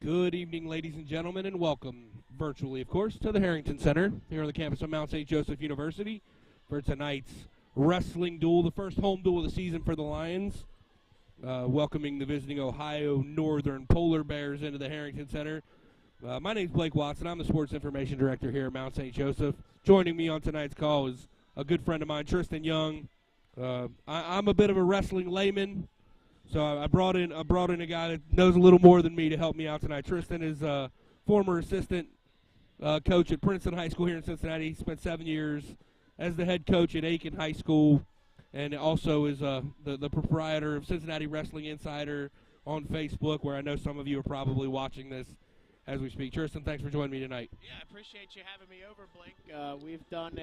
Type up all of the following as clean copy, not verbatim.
Good evening, ladies and gentlemen, and welcome, virtually, of course, to the Harrington Center here on the campus of Mount St. Joseph University for tonight's wrestling duel, the first home duel of the season for the Lions, welcoming the visiting Ohio Northern Polar Bears into the Harrington Center. My name's Blake Watson. I'm the Sports Information Director here at Mount St. Joseph. Joining me on tonight's call is a good friend of mine, Tristan Young. I'm a bit of a wrestling layman, so I brought in a guy that knows a little more than me to help me out tonight. Tristan is a former assistant coach at Princeton High School here in Cincinnati. He spent 7 years as the head coach at Aiken High School, and also is the proprietor of Cincinnati Wrestling Insider on Facebook, where I know some of you are probably watching this as we speak. Tristan, thanks for joining me tonight. Yeah, I appreciate you having me over, Blake. We've done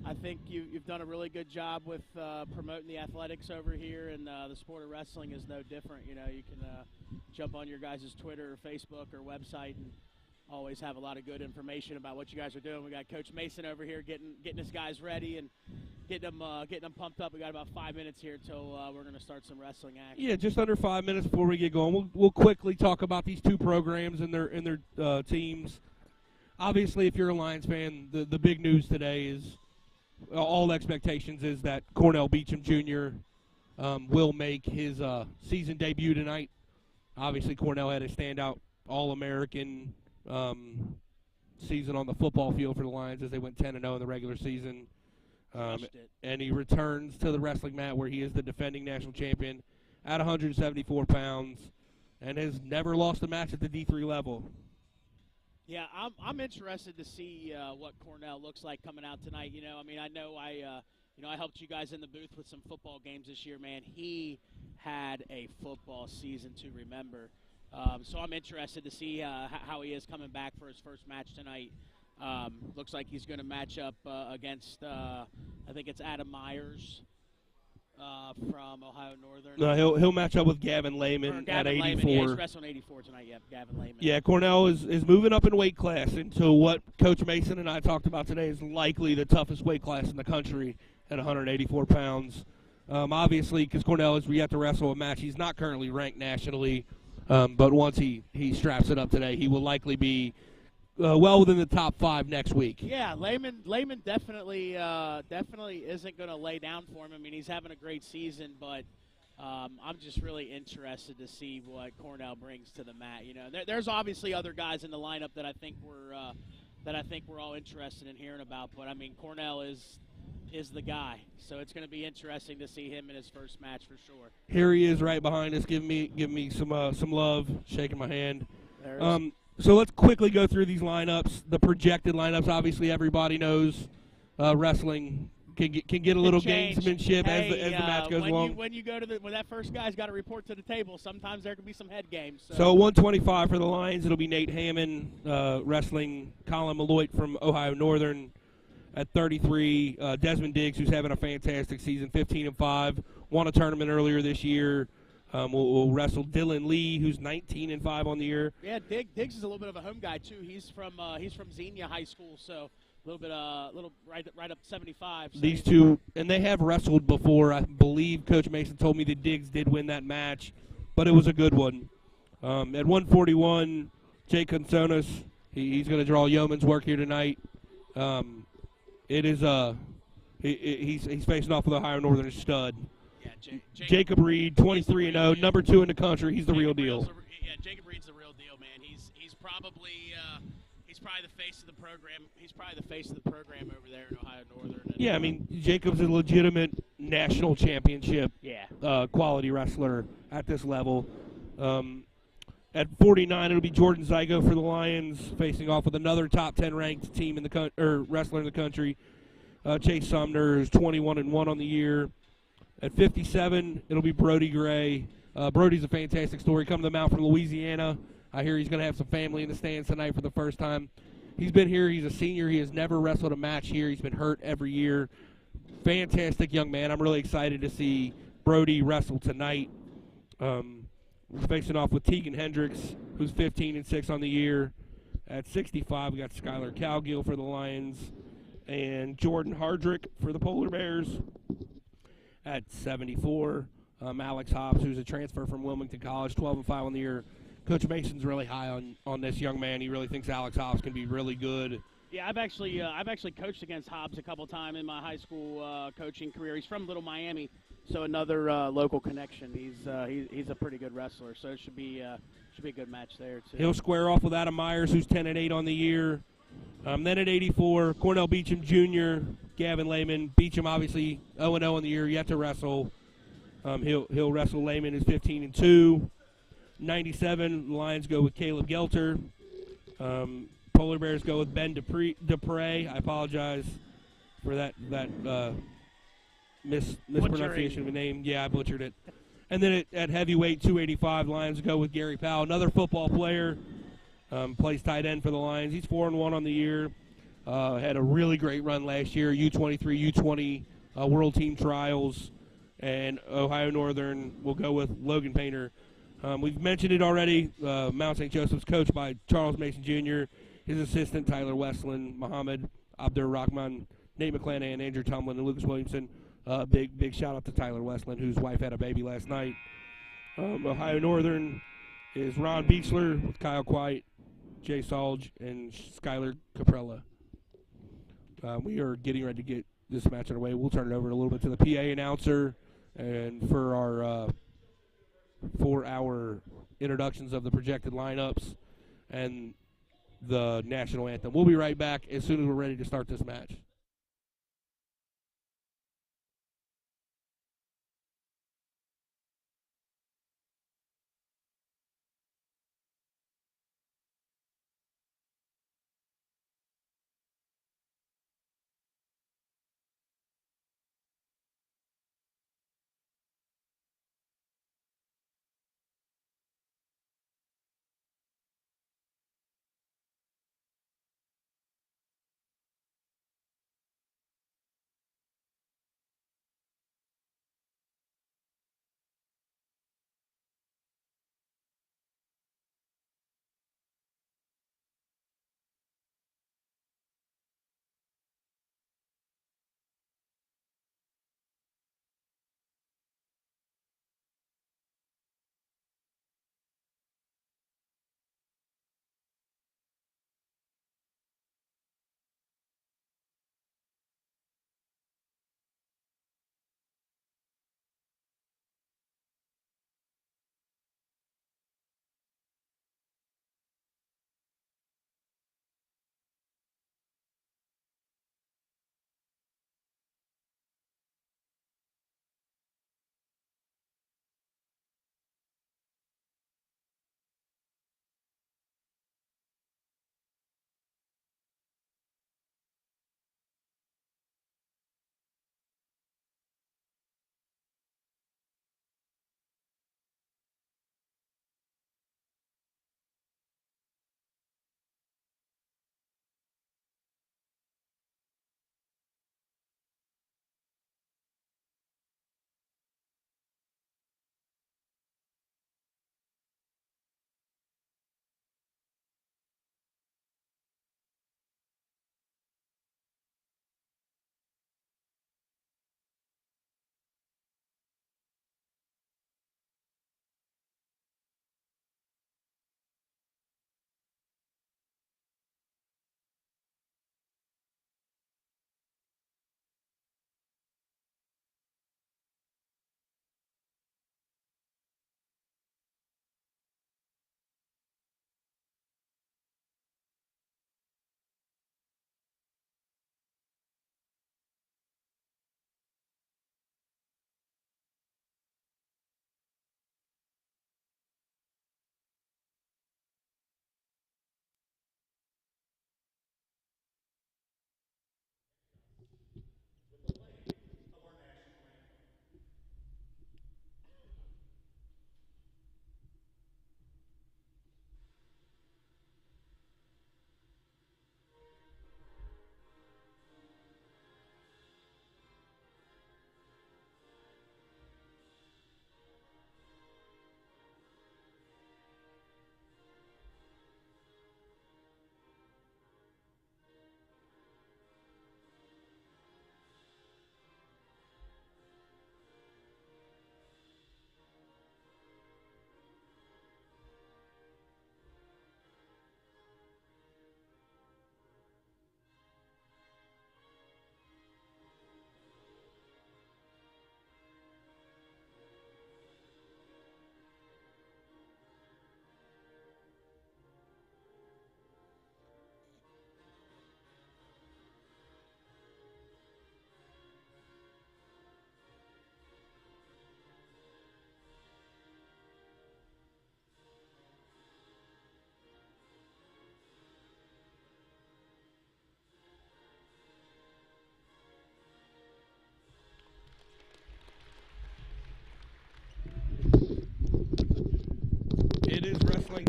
I think you've done a really good job with promoting the athletics over here, and the sport of wrestling is no different. You know, you can jump on your guys' Twitter or Facebook or website and always have a lot of good information about what you guys are doing. We got Coach Mason over here getting his guys ready and getting them pumped up. We got about 5 minutes here till we're going to start some wrestling action. Yeah, just under 5 minutes before we get going. We'll quickly talk about these two programs and their teams. Obviously, if you're a Lions fan, the big news today is all expectations is that Cornell Beacham Jr. Will make his season debut tonight. Obviously, Cornell had a standout All-American season on the football field for the Lions as they went 10-0 in the regular season. And he returns to the wrestling mat where he is the defending national champion at 174 pounds and has never lost a match at the D3 level. Yeah, I'm interested to see what Cornell looks like coming out tonight. You know, I mean, I helped you guys in the booth with some football games this year, man. He had a football season to remember. So I'm interested to see how he is coming back for his first match tonight. Looks like he's going to match up against, I think it's Adam Myers from Ohio Northern. No, he'll match up with Gavin Layman at 84. Layman. Yeah, he's wrestling 84 tonight, yeah, Gavin Layman. Yeah, Cornell is moving up in weight class into what Coach Mason and I talked about today is likely the toughest weight class in the country at 184 pounds. Obviously, because Cornell is yet to wrestle a match, he's not currently ranked nationally, but once he straps it up today, he will likely be well within the top 5 next week. Yeah, Layman definitely isn't going to lay down for him. I mean, he's having a great season, but I'm just really interested to see what Cornell brings to the mat. You know, there's obviously other guys in the lineup that I think we're all interested in hearing about. But I mean, Cornell is the guy, so it's going to be interesting to see him in his first match for sure. Here he is, right behind us. Give me some love, shaking my hand. So let's quickly go through these lineups, the projected lineups. Obviously, everybody knows wrestling can get a little gamesmanship as the match goes along. When that first guy's got to report to the table, sometimes there can be some head games. So 125 for the Lions, it'll be Nate Hammond wrestling Colin Malloy from Ohio Northern. At 33, Desmond Diggs, who's having a fantastic season, 15-5, won a tournament earlier this year. We'll wrestle Dylan Lee, who's 19-5 on the year. Yeah, Diggs is a little bit of a home guy too. He's from Xenia High School, so a little right up 75. So. These two, and they have wrestled before. I believe Coach Mason told me that Diggs did win that match, but it was a good one. At 141, Jake Consonus, he's going to draw yeoman's work here tonight. It is he's facing off with Ohio Northern stud. Yeah, Jacob Reed, 23-0, number 2 in the country. He's the real deal. Jacob Reed's the real deal, man. He's probably the face of the program. He's probably the face of the program over there in Ohio Northern. Yeah, I mean, Jacob's a legitimate national championship quality wrestler at this level. At 49, it'll be Jordan Zygo for the Lions, facing off with another top 10 ranked team in the wrestler in the country. Chase Sumner is 21-1 on the year. At 57, it'll be Brody Gray. Brody's a fantastic story. Coming to the Mount from Louisiana. I hear he's going to have some family in the stands tonight for the first time. He's been here. He's a senior. He has never wrestled a match here. He's been hurt every year. Fantastic young man. I'm really excited to see Brody wrestle tonight. Facing off with Tegan Hendricks, who's 15-6 on the year. At 65, we got Skylar Cowgill for the Lions and Jordan Hardrick for the Polar Bears. At 74, Alex Hobbs, who's a transfer from Wilmington College, 12-5 on the year. Coach Mason's really high on this young man. He really thinks Alex Hobbs can be really good. Yeah, I've actually coached against Hobbs a couple times in my high school coaching career. He's from Little Miami, so another local connection. He's a pretty good wrestler, so it should be a good match there too. He'll square off with Adam Myers, who's 10-8 on the year. Then at 84, Cornell Beacham Jr., Gavin Layman. Beacham obviously 0-0 on the year, yet to wrestle. He'll wrestle Layman, who's 15-2. 97, Lions go with Caleb Gelter. Polar Bears go with Ben Dupree. I apologize for that mispronunciation of a name. Yeah, I butchered it. And then at heavyweight 285, Lions go with Gary Powell, another football player. Plays tight end for the Lions. He's 4-1 on the year. Had a really great run last year. U23, U20 World Team Trials, and Ohio Northern will go with Logan Painter. We've mentioned it already. Mount St. Joseph's coached by Charles Mason Jr., his assistant Tyler Westland, Muhammad Abdur Rahman, Nate McClanahan, Andrew Tumlin, and Lucas Williamson. Big shout out to Tyler Westland, whose wife had a baby last night. Ohio Northern is Ron Beechler with Kyle Quite, Jay Salge, and Skylar Caprella. We are getting ready to get this match underway. We'll turn it over a little bit to the PA announcer and for our 4-hour introductions of the projected lineups and the national anthem. We'll be right back as soon as we're ready to start this match.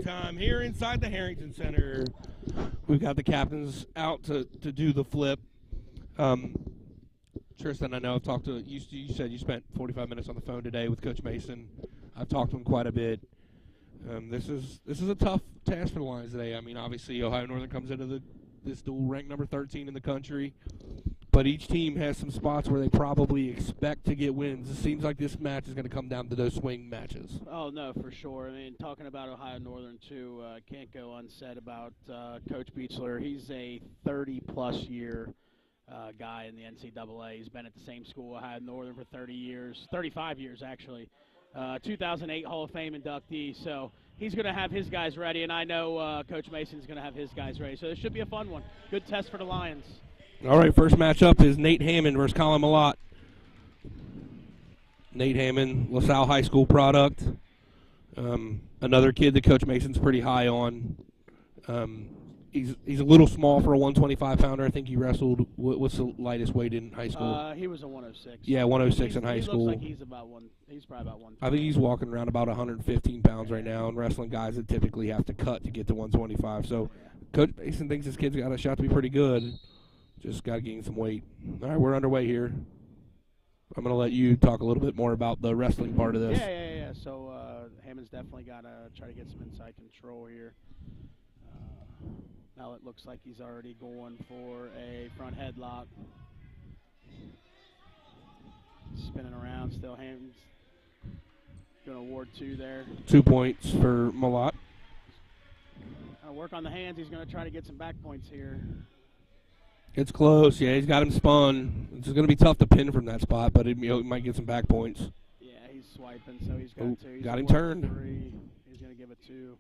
time here inside the Harrington Center. We've got the captains out to do the flip. Tristan, I know I've talked to you. You said you spent 45 minutes on the phone today with Coach Mason. I've talked to him quite a bit. This is a tough task for the Lions today. I mean, obviously Ohio Northern comes into this duel ranked number 13 in the country, but each team has some spots where they probably expect to get wins. It seems like this match is going to come down to those swing matches. Oh, no, for sure. I mean, talking about Ohio Northern, too, can't go unsaid about Coach Beachler. He's a 30-plus year guy in the NCAA. He's been at the same school, Ohio Northern, for 35 years, actually. 2008 Hall of Fame inductee, so he's going to have his guys ready, and I know Coach Mason's going to have his guys ready. So this should be a fun one. Good test for the Lions. All right, first matchup is Nate Hammond versus Colin Malott. Nate Hammond, LaSalle High School product. Another kid that Coach Mason's pretty high on. He's a little small for a 125-pounder. I think he wrestled. What's the lightest weight in high school? He was a 106. Yeah, 106 in high school. Looks like he's probably about 120. I think he's walking around about 115 pounds right now and wrestling guys that typically have to cut to get to 125. So Coach Mason thinks this kid's got a shot to be pretty good. Just got to gain some weight. All right, we're underway here. I'm going to let you talk a little bit more about the wrestling part of this. Yeah. So Hammond's definitely got to try to get some inside control here. Now it looks like he's already going for a front headlock. Spinning around still. Hammond's going to award 2 there. 2 points for Malott. Work on the hands. He's going to try to get some back points here. It's close. Yeah, he's got him spun. It's going to be tough to pin from that spot, but he might get some back points. Yeah, he's swiping, so he's got 2. He's got him turned. 3. He's going to give it 2.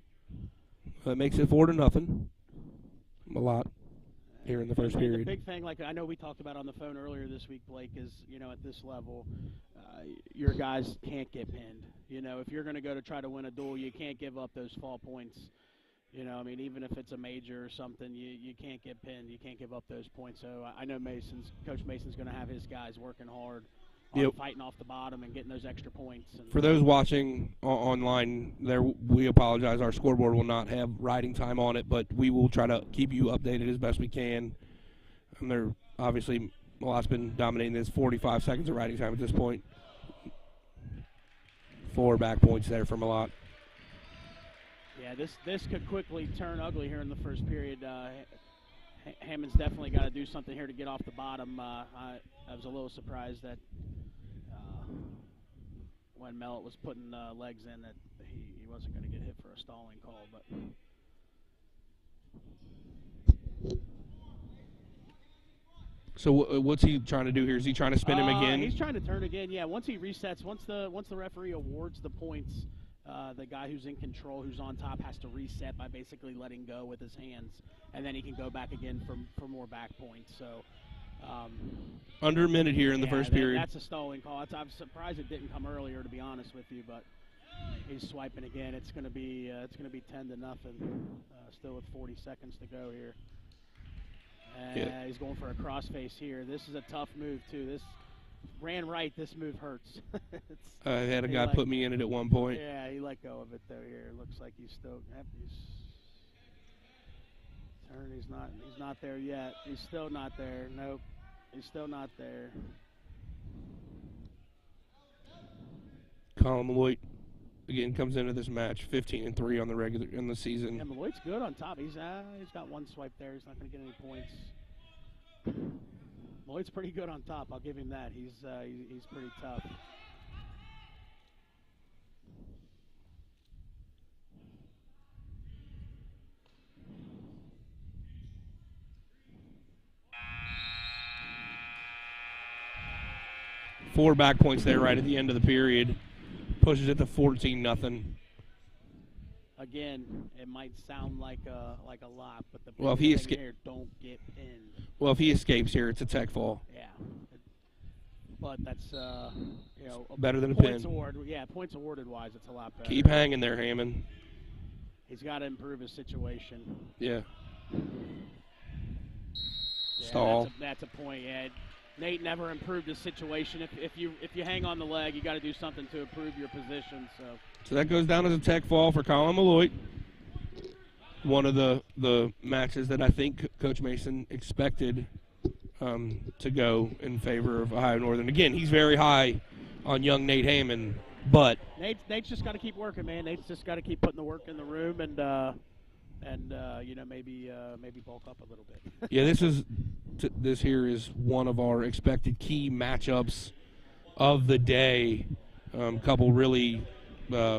That makes it 4-0. Malott here in the first period. The big thing, like I know we talked about on the phone earlier this week, Blake, is, at this level, your guys can't get pinned. If you're going to go to try to win a duel, you can't give up those fall points. Even if it's a major or something, you can't get pinned. You can't give up those points. So I know Coach Mason's going to have his guys working hard on fighting off the bottom and getting those extra points. And for those watching online, we apologize. Our scoreboard will not have riding time on it, but we will try to keep you updated as best we can. And they're obviously, Malott's been dominating this 45 seconds of riding time at this point. 4 back points there for Malott. Yeah, this could quickly turn ugly here in the first period. Hammond's definitely got to do something here to get off the bottom. I was a little surprised that when Malloy was putting legs in that he wasn't going to get hit for a stalling call. But so what's he trying to do here? Is he trying to spin him again? He's trying to turn again. Yeah, once he resets, once the referee awards the points, the guy who's in control, who's on top, has to reset by basically letting go with his hands, and then he can go back again for more back points. So under a minute here in the first period. That's a stalling call. I'm surprised it didn't come earlier, to be honest with you, but he's swiping again. It's going to be 10-0. Still with 40 seconds to go here. He's going for a crossface here. This is a tough move too. This ran right. This move hurts. I had a guy put me in it at one point. Yeah, he let go of it though. Here, looks like he's still. He's not there yet. He's still not there. Nope. He's still not there. Colin Malloy again comes into this match 15-3 on the in the season. Yeah, Malloy's good on top. He's got one swipe there. He's not going to get any points. Malloy's pretty good on top. I'll give him that. He's pretty tough. Four back points there right at the end of the period. Pushes it to 14-0. Again, it might sound like a lot, but the if he here, don't get pinned. Well, if he escapes here, it's a tech fall. Yeah, but that's better than a points pin. Points awarded wise, it's a lot better. Keep hanging there, Hammond. He's got to improve his situation. Yeah. Yeah, Stall. That's a point. Yeah. Nate never improved his situation. If you hang on the leg, you got to do something to improve your position. So that goes down as a tech fall for Colin Malloy. one of the matches that I think Coach Mason expected to go in favor of Ohio Northern. Again, he's very high on young Nate Hammond, but Nate's just got to keep working, man. Nate's just got to keep putting the work in the room and maybe bulk up a little bit. Yeah, this here is one of our expected key matchups of the day. Couple really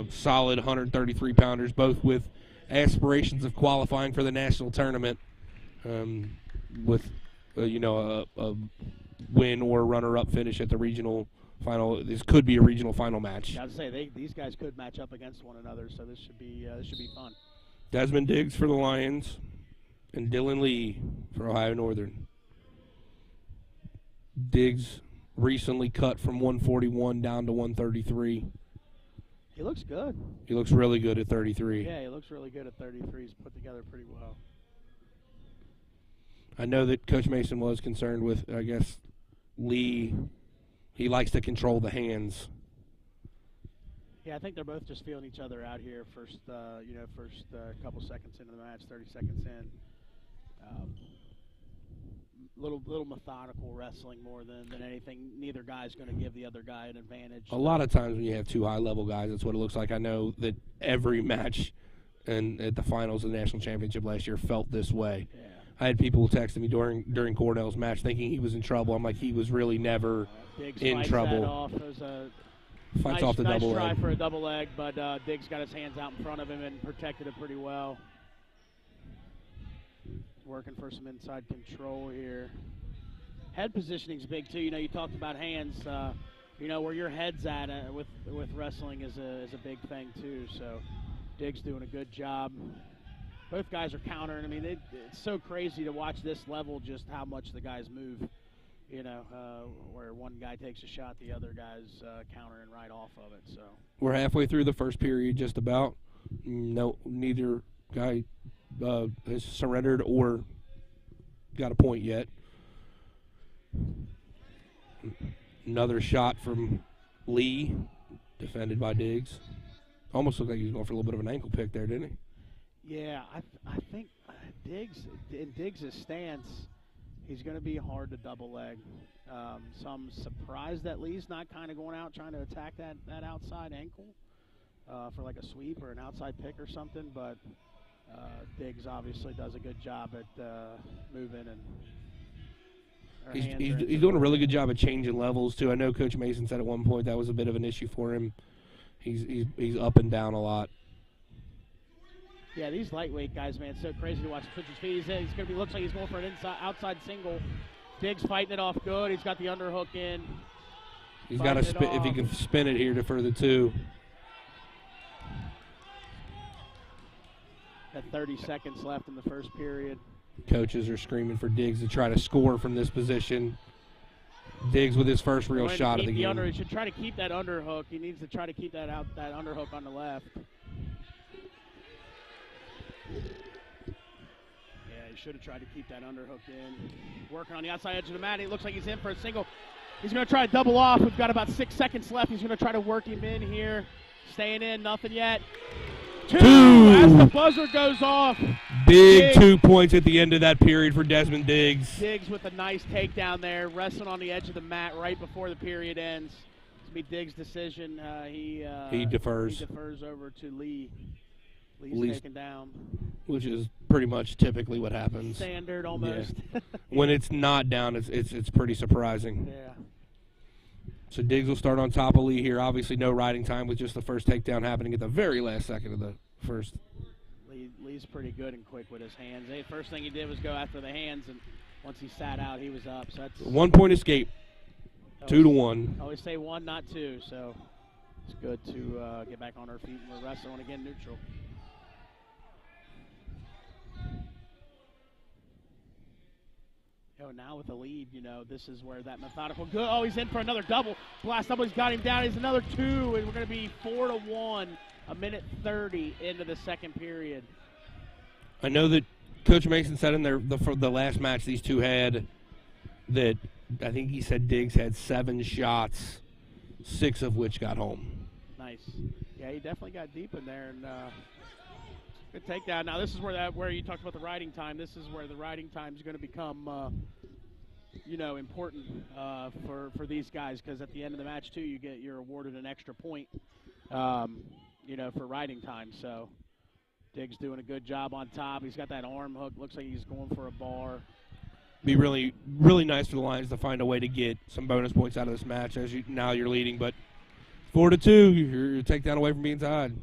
solid 133-pounders, both with aspirations of qualifying for the national tournament, with a win or runner-up finish at the regional final. This could be a regional final match. I was to say these guys could match up against one another, so this should be fun. Desmond Diggs for the Lions and Dylan Lee for Ohio Northern. Diggs recently cut from 141 down to 133. He looks good. He looks really good at 33. Yeah, he looks really good at 33. He's put together pretty well. I know that Coach Mason was concerned with, I guess, Lee. He likes to control the hands. Yeah, I think they're both just feeling each other out here. First couple seconds into the match, 30 seconds in. Little methodical wrestling more than anything. Neither guy's going to give the other guy an advantage. A lot of times when you have two high-level guys, that's what it looks like. I know that every match at the finals of the national championship last year felt this way. Yeah. I had people texting me during Cornell's match thinking he was in trouble. I'm like, he was really never Diggs in fights trouble. That off. It was a Fights nice, off the nice double try leg. for a double leg, but Diggs got his hands out in front of him and protected it pretty well. Working for some inside control here. Head positioning's big too. You talked about hands. Where your head's at with wrestling is a big thing too. So Diggs doing a good job. Both guys are countering. I mean, it's so crazy to watch this level, just how much the guys move. Where one guy takes a shot, the other guy's countering right off of it. So We're halfway through the first period, just about. No, neither guy has surrendered or got a point yet. Another shot from Lee, defended by Diggs. Almost looked like he was going for a little bit of an ankle pick there, didn't he? yeah, I think Diggs in Diggs' stance, he's going to be hard to double leg. So I'm surprised that Lee's not kind of going out trying to attack that outside ankle for like a sweep or an outside pick or something. But Diggs obviously does a good job at moving and. He's doing a really good job at changing levels too. I know Coach Mason said at one point that was a bit of an issue for him. He's up and down a lot. Yeah, these lightweight guys, man, it's so crazy to watch him switch his feet. He's going to be looks like he's going for an outside single. Diggs fighting it off good. He's got the underhook in. He's got to spin if he can spin it here for the two. Got 30 seconds left in the first period. Coaches are screaming for Diggs to try to score from this position. Diggs with his first real shot of the game. He should try to keep that underhook. He needs to try to keep that underhook on the left. Yeah, he should have tried to keep that underhook in. Working on the outside edge of the mat. He looks like he's in for a single. He's going to try to double off. We've got about 6 seconds left. He's going to try to work him in here. Staying in, nothing yet. Two! As the buzzer goes off. Big 2 points at the end of that period for Desmond Diggs. Diggs with a nice takedown there, wrestling on the edge of the mat right before the period ends. It's going to be Diggs' decision. He defers. He defers over to Lee. Lee's taken down. Which is pretty much typically what happens. Standard almost. Yeah. When it's not down, it's pretty surprising. Yeah. So Diggs will start on top of Lee here. Obviously no riding time with just the first takedown happening at the very last second of the first. Lee's pretty good and quick with his hands. The first thing he did was go after the hands, and once he sat out, he was up. So that's 1 point escape. 2-1. I always say 1, not 2. So it's good to get back on our feet and we're wrestling again neutral. Now with the lead, this is where that methodical good. Oh, he's in for another double. Blast double, he's got him down. He's another 2, and we're going to be 4-1, a minute 30 into the second period. I know that Coach Mason said in the last match these two had that I think he said Diggs had 7 shots, 6 of which got home. Nice. Yeah, he definitely got deep in there, and Good takedown. Now this is where you talked about the riding time. This is where the riding time is going to become, important for these guys, because at the end of the match too, you're awarded an extra point, for riding time. So Diggs doing a good job on top. He's got that arm hook. Looks like he's going for a bar. Be really, really nice for the Lions to find a way to get some bonus points out of this match. Now you're leading, but 4-2, your takedown away from being tied.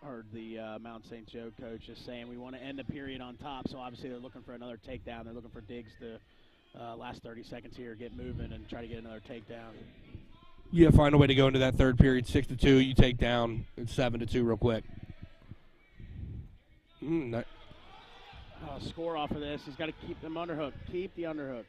Heard the Mount St. Joe coach just saying we want to end the period on top, so obviously they're looking for another takedown. They're looking for Diggs to last 30 seconds here, get moving, and try to get another takedown. Yeah, find a way to go into that third period, 6-2. You take down, it's 7-2 real quick. Score off of this. He's got to keep them underhook. Keep the underhooks.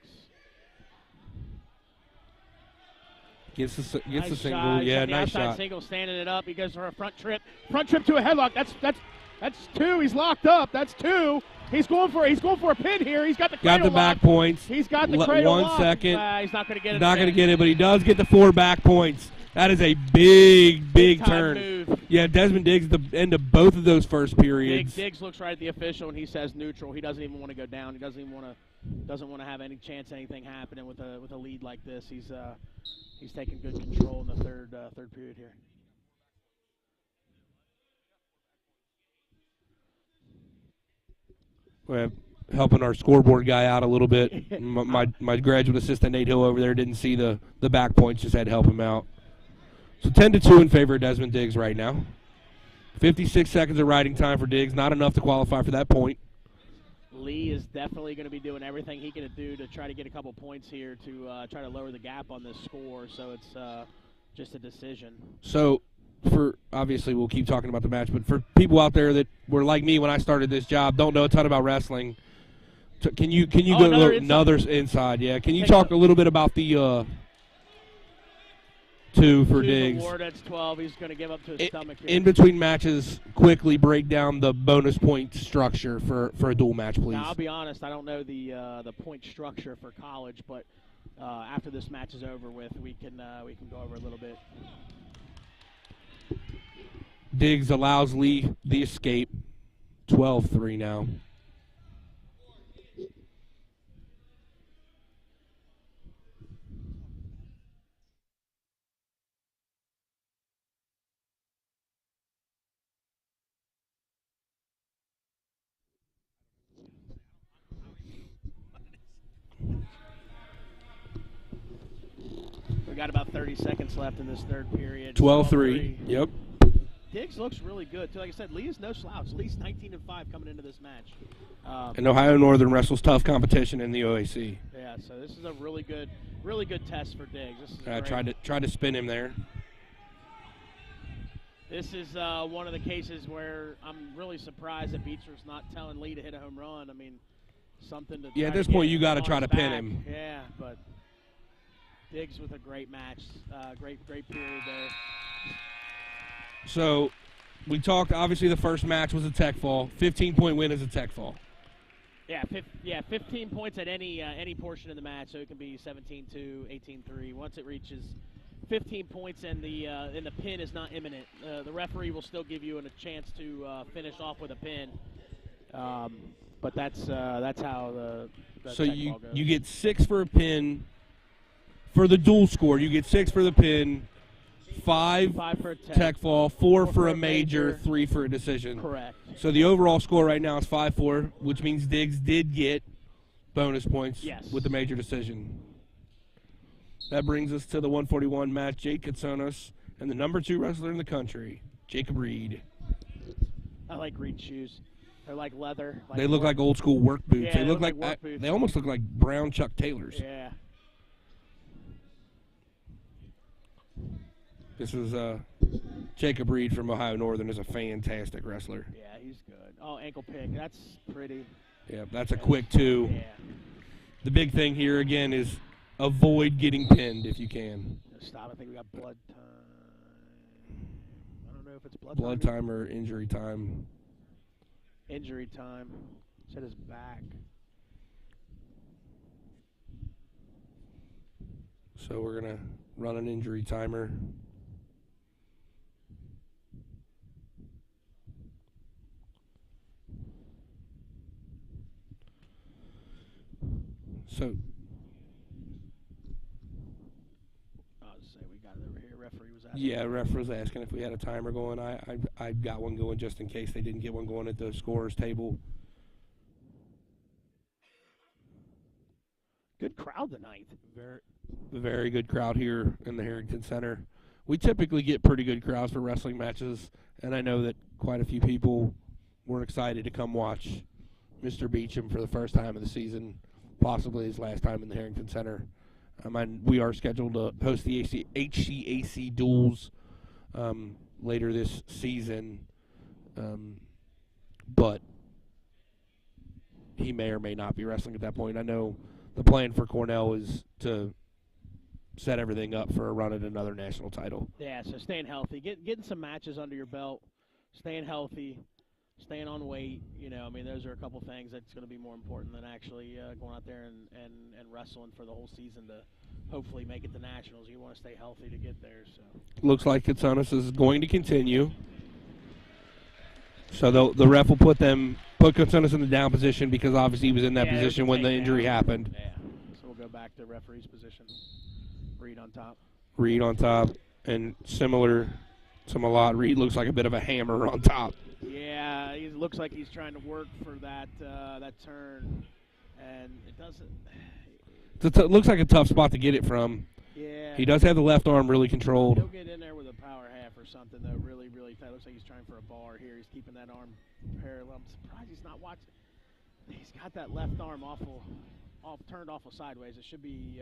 Gets the Nice single. Shot. Yeah, nice outside shot. Single, standing it up. He goes for a front trip. Front trip to a headlock. That's two. He's locked up. That's two. He's going for a pin here. He's got the cradle back lock. points. He's got the cradle 1 lock. second. He's not going to get it. Not going to get it, but he does get the 4 back points. That is a big turn. Move. Yeah, Desmond Diggs at the end of both of those first periods. Diggs looks right at the official and he says neutral. He doesn't even want to go down. He doesn't want to have any chance anything happening with a lead like this. He's taking good control in the third period here. We're helping our scoreboard guy out a little bit. my graduate assistant Nate Hill over there didn't see the back points, just had to help him out. So 10-2 in favor of Desmond Diggs right now. 56 seconds of riding time for Diggs, not enough to qualify for that point. Lee is definitely going to be doing everything he can do to try to get a couple points here to try to lower the gap on this score. So it's just a decision. So, obviously we'll keep talking about the match, but for people out there that were like me when I started this job, don't know a ton about wrestling, can you go another inside? Yeah, can you talk a little bit about the 2 for Diggs? Award, that's 12. He's going to give up to his stomach here. In between matches, quickly break down the bonus point structure for a dual match, please. Now, I'll be honest, I don't know the point structure for college, but after this match is over with, we can go over a little bit. Diggs allows Lee the escape. 12-3 now. We got about 30 seconds left in this third period. 12-3. Yep. Diggs looks really good, too. Like I said, Lee is no slouch. Lee's 19-5 coming into this match. And Ohio Northern wrestles tough competition in the OAC. Yeah, so this is a really good test for Diggs. This is tried to spin him there. This is one of the cases where I'm really surprised that Beecher's not telling Lee to hit a home run. I mean, something to. Yeah, at this point you got to try to pin him. Yeah, but Diggs with a great match, great period there. So, we talked, obviously the first match was a tech fall. 15-point win is a tech fall. Yeah, 15 points at any portion of the match, so it can be 17-2, 18-3. Once it reaches 15 points and the pin is not imminent, the referee will still give you a chance to finish off with a pin. But that's how the so tech ball goes. You get 6 for a pin for the dual score. You get 6 for the pin. 5 for a tech fall, 4 for a major, 3 for a decision. Correct. So the overall score right now is 5-4, which means Diggs did get bonus points with the major decision. That brings us to the 141 match, Jake Consonus and the number 2 wrestler in the country, Jacob Reed. I like Reed shoes. They're like leather. They look like old school work boots. Yeah, they look like work boots. They almost look like brown Chuck Taylors. Yeah. This is Jacob Reed from Ohio Northern is a fantastic wrestler. Yeah, he's good. Oh, ankle pick. That's pretty. Yeah, that's a quick 2. Yeah. The big thing here, again, is avoid getting pinned if you can. Stop. I think we got blood time. I don't know if it's blood time or injury time. Injury time. Said his back. So we're going to run an injury timer. So, I'll just say we got it over here. Referee was asking. yeah, ref was asking if we had a timer going. I got one going just in case they didn't get one going at the scorer's table. Good crowd tonight. Very good crowd here in the Harrington Center. We typically get pretty good crowds for wrestling matches, and I know that quite a few people were excited to come watch Mr. Beacham for the first time of the season, possibly his last time in the Harrington Center. We are scheduled to host the HCAC duels later this season, but he may or may not be wrestling at that point. I know the plan for Cornell is to set everything up for a run at another national title. Yeah, so staying healthy, getting some matches under your belt, staying healthy, staying on weight. You know, I mean, those are a couple things that's going to be more important than actually going out there and wrestling for the whole season to hopefully make it to nationals. You want to stay healthy to get there. So looks like Consonus is going to continue. So the ref will put Consonus in the down position because obviously he was in that position when the injury happened. Yeah. So we'll go back to referee's position. Reed on top. Reed on top, and similar to Malloy, Reed looks like a bit of a hammer on top. Yeah, he looks like he's trying to work for that turn, and it doesn't. It looks like a tough spot to get it from. Yeah. He does have the left arm really controlled. He'll get in there with a power half or something, though, really, really tight. Looks like he's trying for a bar here. He's keeping that arm parallel. I'm surprised he's not watching. He's got that left arm turned awful sideways. It should be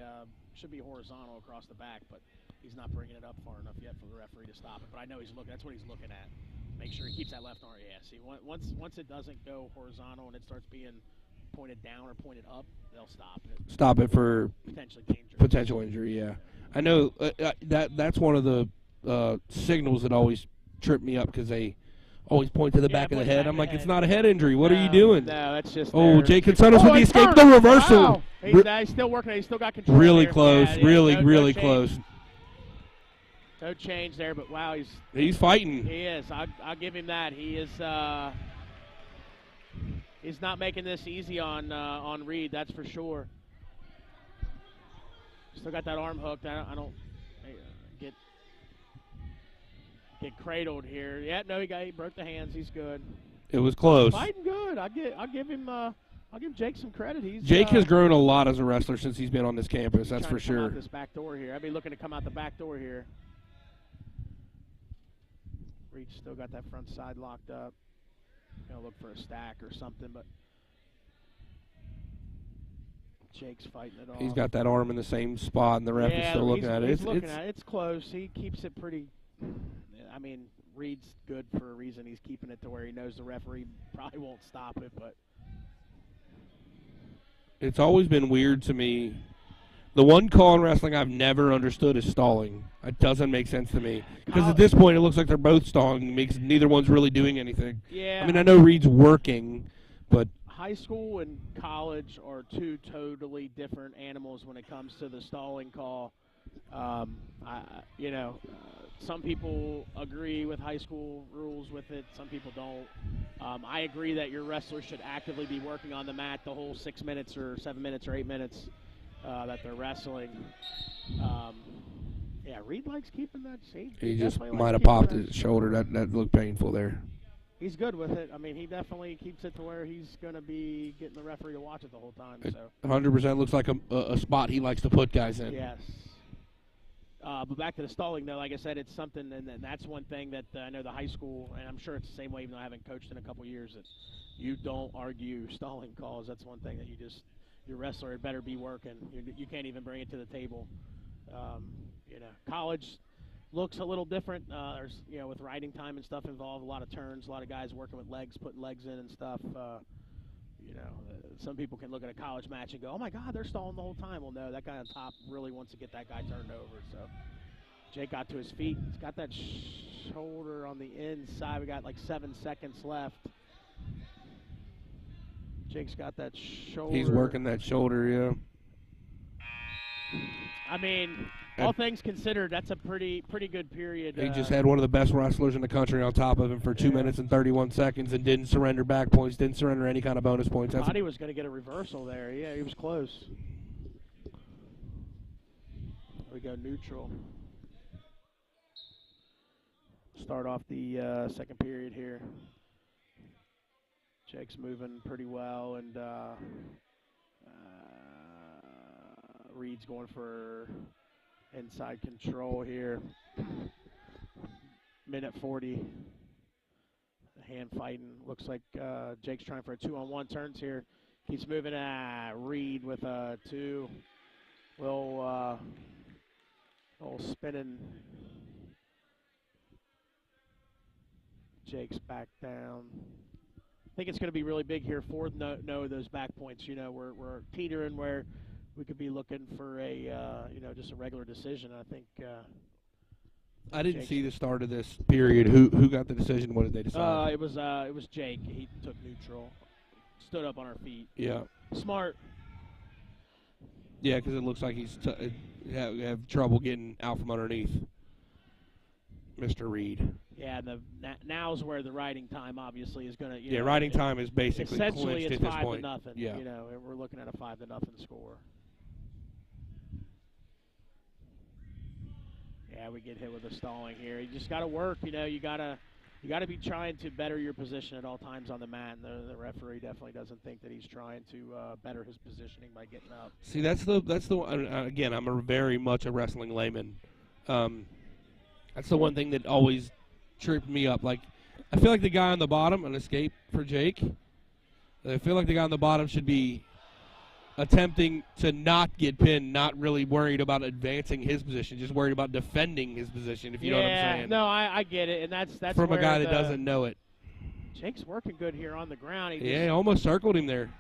horizontal across the back, but he's not bringing it up far enough yet for the referee to stop it. But I know he's looking. That's what he's looking at. Make sure he keeps that left arm. Yeah. See, once it doesn't go horizontal and it starts being pointed down or pointed up, they'll stop it. Stop it for potentially dangerous. Potential injury. Yeah, I know that's one of the signals that always trip me up because they always point to the back of the head. I'm like, it's not a head injury. What are you doing? No, that's just. Oh, Jake Consonus with the escape. The reversal. Wow. He's still working. He's still got control. Really there. close. Yeah, really close. No change there, but wow, he's fighting. He is. I'll give him that. He is. He's not making this easy on Reed. That's for sure. Still got that arm hooked. I don't get cradled here. Yeah, no, he broke the hands. He's good. It was close. Fighting good. I'll give Jake some credit. Jake has grown a lot as a wrestler since he's been on this campus. That's for sure. Out this back door here. I'd be looking to come out the back door here. Reed's still got that front side locked up. Gonna look for a stack or something, but Jake's fighting it off. He's got that arm in the same spot, and the ref is still looking at it. He's looking at it. It's close. He keeps it pretty. I mean, Reed's good for a reason. He's keeping it to where he knows the referee probably won't stop it, but it's always been weird to me. The one call in wrestling I've never understood is stalling. It doesn't make sense to me. Because at this point, it looks like they're both stalling. Because neither one's really doing anything. Yeah. I mean, I know Reed's working, but high school and college are two totally different animals when it comes to the stalling call. Some people agree with high school rules with it. Some people don't. I agree that your wrestler should actively be working on the mat the whole 6 minutes or 7 minutes or 8 minutes that they're wrestling. Reed likes keeping that shape. He just might have popped his shoulder. That looked painful there. He's good with it. I mean, he definitely keeps it to where he's going to be getting the referee to watch it the whole time. It so 100% looks like a spot he likes to put guys in. Yes. But back to the stalling, though, like I said, it's something, and that's one thing that I know the high school, and I'm sure it's the same way, even though I haven't coached in a couple years, that you don't argue stalling calls. That's one thing that your wrestler had better be working. You can't even bring it to the table. College looks a little different. There's, with riding time and stuff involved, a lot of turns, a lot of guys working with legs, putting legs in and stuff. Some people can look at a college match and go, oh, my God, they're stalling the whole time. Well, no, that guy on top really wants to get that guy turned over. So Jake got to his feet. He's got that shoulder on the inside. We got like 7 seconds left. Jake's got that shoulder. He's working that shoulder, yeah. I mean, all things considered, that's a pretty good period. He just had one of the best wrestlers in the country on top of him for 2 minutes and 31 seconds and didn't surrender back points, didn't surrender any kind of bonus points. I thought he was going to get a reversal there. Yeah, he was close. There we go, neutral. Start off the second period here. Jake's moving pretty well, and Reed's going for inside control here. Minute 40. Hand fighting. Looks like Jake's trying for a 2-on-1 turns here. Keeps moving. Reed with a 2. Little spinning. Jake's back down. I think it's going to be really big here for no those back points. You know, we're teetering where we could be looking for a just a regular decision. I think. I didn't see the start of this period. Who got the decision? What did they decide? It was Jake. He took neutral. Stood up on our feet. Yeah. Smart. Yeah, because it looks like he's have trouble getting out from underneath Mr. Reed. Yeah, now's where the riding time obviously is going to. Yeah, riding time is basically essentially clinched it's at this point. 5-0. Yeah. You know, we're looking at a 5-0 score. Yeah, we get hit with a stalling here. You just got to work. You know, you got to be trying to better your position at all times on the mat. And the referee definitely doesn't think that he's trying to better his positioning by getting up. See, that's the again. I'm very much a wrestling layman. That's the one thing that always tripped me up. Like, I feel like the guy on the bottom, an escape for Jake. I feel like the guy on the bottom should be attempting to not get pinned, not really worried about advancing his position, just worried about defending his position, if you know what I'm saying. No, I get it, and that's from a guy that doesn't know it. Jake's working good here on the ground. He almost circled him there.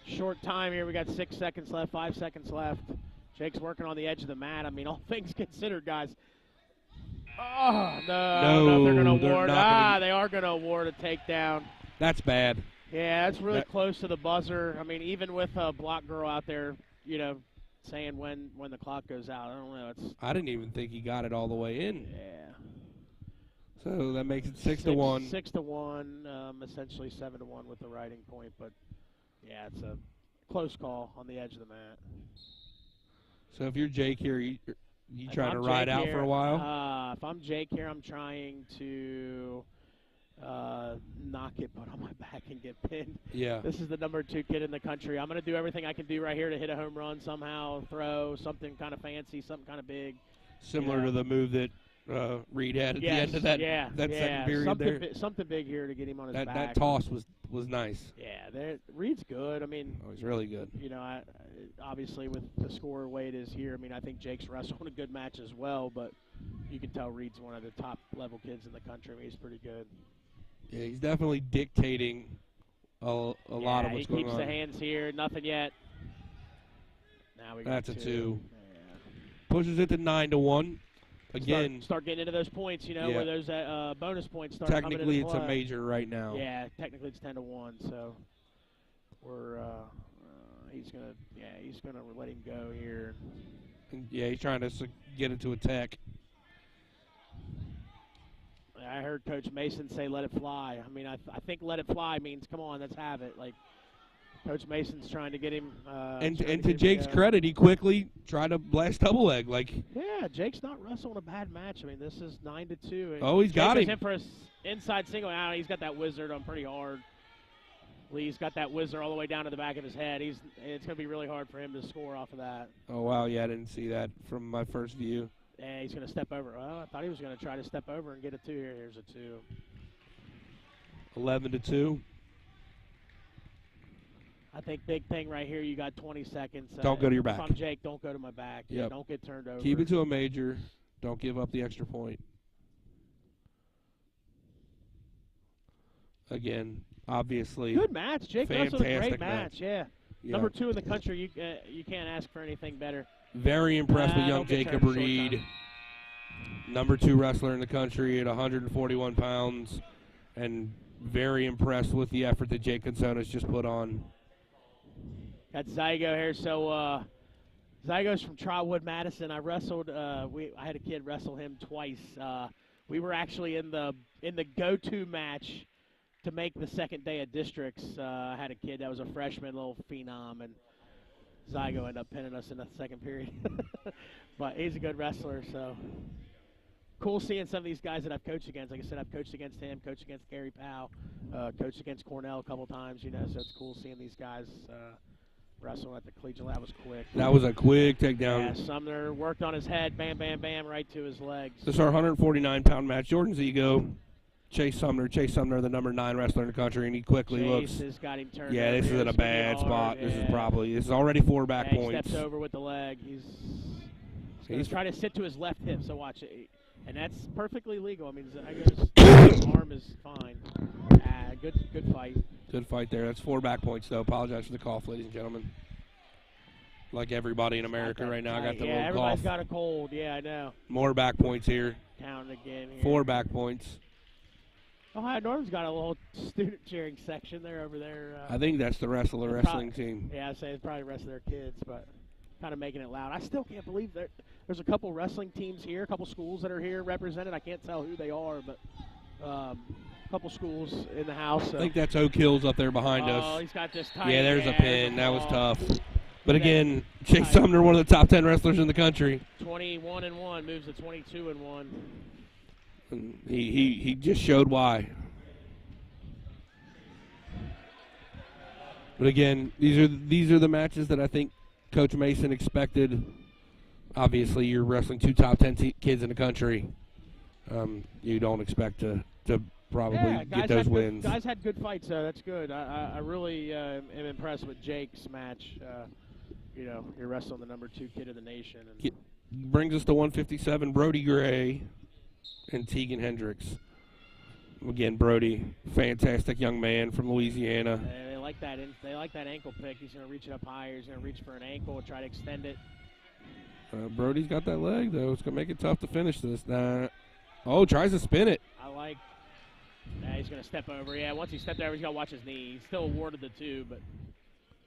Short time here. We got 6 seconds left, 5 seconds left. Jake's working on the edge of the mat. I mean, all things considered, guys. Oh, no, they're going to award. They are going to award a takedown. That's bad. Yeah, that's really close to the buzzer. I mean, even with a block girl out there, saying when the clock goes out, I don't know. I didn't even think he got it all the way in. Yeah. So that makes it 6-1. 6-1, essentially 7-1 with the riding point. But, yeah, it's a close call on the edge of the mat. So if you're Jake here, you trying to ride out for a while? If I'm Jake here, I'm trying to not get put on my back and get pinned. Yeah. This is the number 2 kid in the country. I'm going to do everything I can do right here to hit a home run somehow, throw something kind of fancy, something kind of big. Similar to the move that Reed had at the end of that second period there. Something big here to get him on his back. That toss was nice. Yeah, Reed's good. I mean, he's really good. Obviously with the score way it is here, I mean, I think Jake's wrestled a good match as well, but you can tell Reed's one of the top level kids in the country. I mean, he's pretty good. Yeah, he's definitely dictating a lot of what's going on. He keeps the hands here. Nothing yet. Now we got That's a 2. Yeah. Pushes it to 9-1. Again, start getting into those points, where those bonus points start coming into play. Technically, it's a major right now. Yeah, technically it's 10-1. So we're he's gonna let him go here. Yeah, he's trying to get it to a tech. I heard Coach Mason say, "Let it fly." I mean, I think "let it fly" means, "Come on, let's have it." Like Coach Mason's trying to get him. And to Jake's credit, he quickly tried to blast double leg. Yeah, Jake's not wrestling a bad match. I mean, this is 9-2. Oh, he's got him. In for an inside single. He's got that wizard on pretty hard. Lee's got that wizard all the way down to the back of his head. It's going to be really hard for him to score off of that. Oh, wow. Yeah, I didn't see that from my first view. Yeah, he's going to step over. Well, I thought he was going to try to step over and get a 2 here. Here's a 2. 11-2. I think big thing right here, you got 20 seconds. Don't go to your back. If I'm Jake, don't go to my back. Yep. Yeah, don't get turned over. Keep it to a major. Don't give up the extra point. Again, obviously. Good match. Jake wrestled a great match. Yeah. Yeah. Number 2 in the country, you can't ask for anything better. Very impressed with young Jacob Reed. Number 2 wrestler in the country at 141 pounds. And very impressed with the effort that Jake Consonus just put on. Got Zygo here, so Zygo's from Trotwood, Madison. I wrestled. I had a kid wrestle him twice. We were actually in the go-to match to make the second day of districts. I had a kid that was a freshman, little phenom, and Zygo ended up pinning us in the second period. But he's a good wrestler, so cool seeing some of these guys that I've coached against. Like I said, I've coached against him, coached against Gary Powell, coached against Cornell a couple times. You know, so it's cool seeing these guys wrestle at the collegiate. That was quick. That was a quick takedown. Yeah, Sumner worked on his head, bam, bam, bam, right to his legs. This is our 149-pound match. Jordan Zygo, Chase Sumner, the number 9 wrestler in the country, and he quickly Chase looks. has got him turned. Yeah, this is in a bad spot. Yeah. This is already 4 back He points. steps over with the leg. He's trying to sit to his left hip, so watch it. And that's perfectly legal. I mean, Zygo's arm is fine. Good fight. Good fight there. That's 4 back points, though. Apologize for the cough, ladies and gentlemen. Like everybody in America right now, I got the little cough. Everybody's got a cold. Yeah, I know. More back points here. Counting again here. 4 back points. Ohio Northern's got a little student cheering section there over there. I think that's the rest of the wrestling team. Yeah, I'd say it's probably the rest of their kids, but kind of making it loud. I still can't believe there's a couple wrestling teams here, a couple schools that are here represented. I can't tell who they are, but a couple schools in the house. So. I think that's Oak Hills up there behind us. Oh, he's got this tight. Yeah, there's a pin. That was tough. But again, Chase Chase Sumner, one of the top 10 wrestlers in the country. 21-1, moves to 22-1. And he just showed why. But again, these are the matches that I think Coach Mason expected. Obviously, you're wrestling 2 top 10 kids in the country. You don't expect to probably get those wins. Guys had good fights, so that's good. I really am impressed with Jake's match. You're wrestling the number 2 kid in the nation. And brings us to 157, Brody Gray and Tegan Hendricks. Again, Brody, fantastic young man from Louisiana. They like that. They like that ankle pick. He's going to reach it up higher. He's going to reach for an ankle and try to extend it. Brody's got that leg, though. It's going to make it tough to finish this. Tries to spin it. He's going to step over. Yeah, once he stepped over, he's got to watch his knee. He's still awarded the 2, but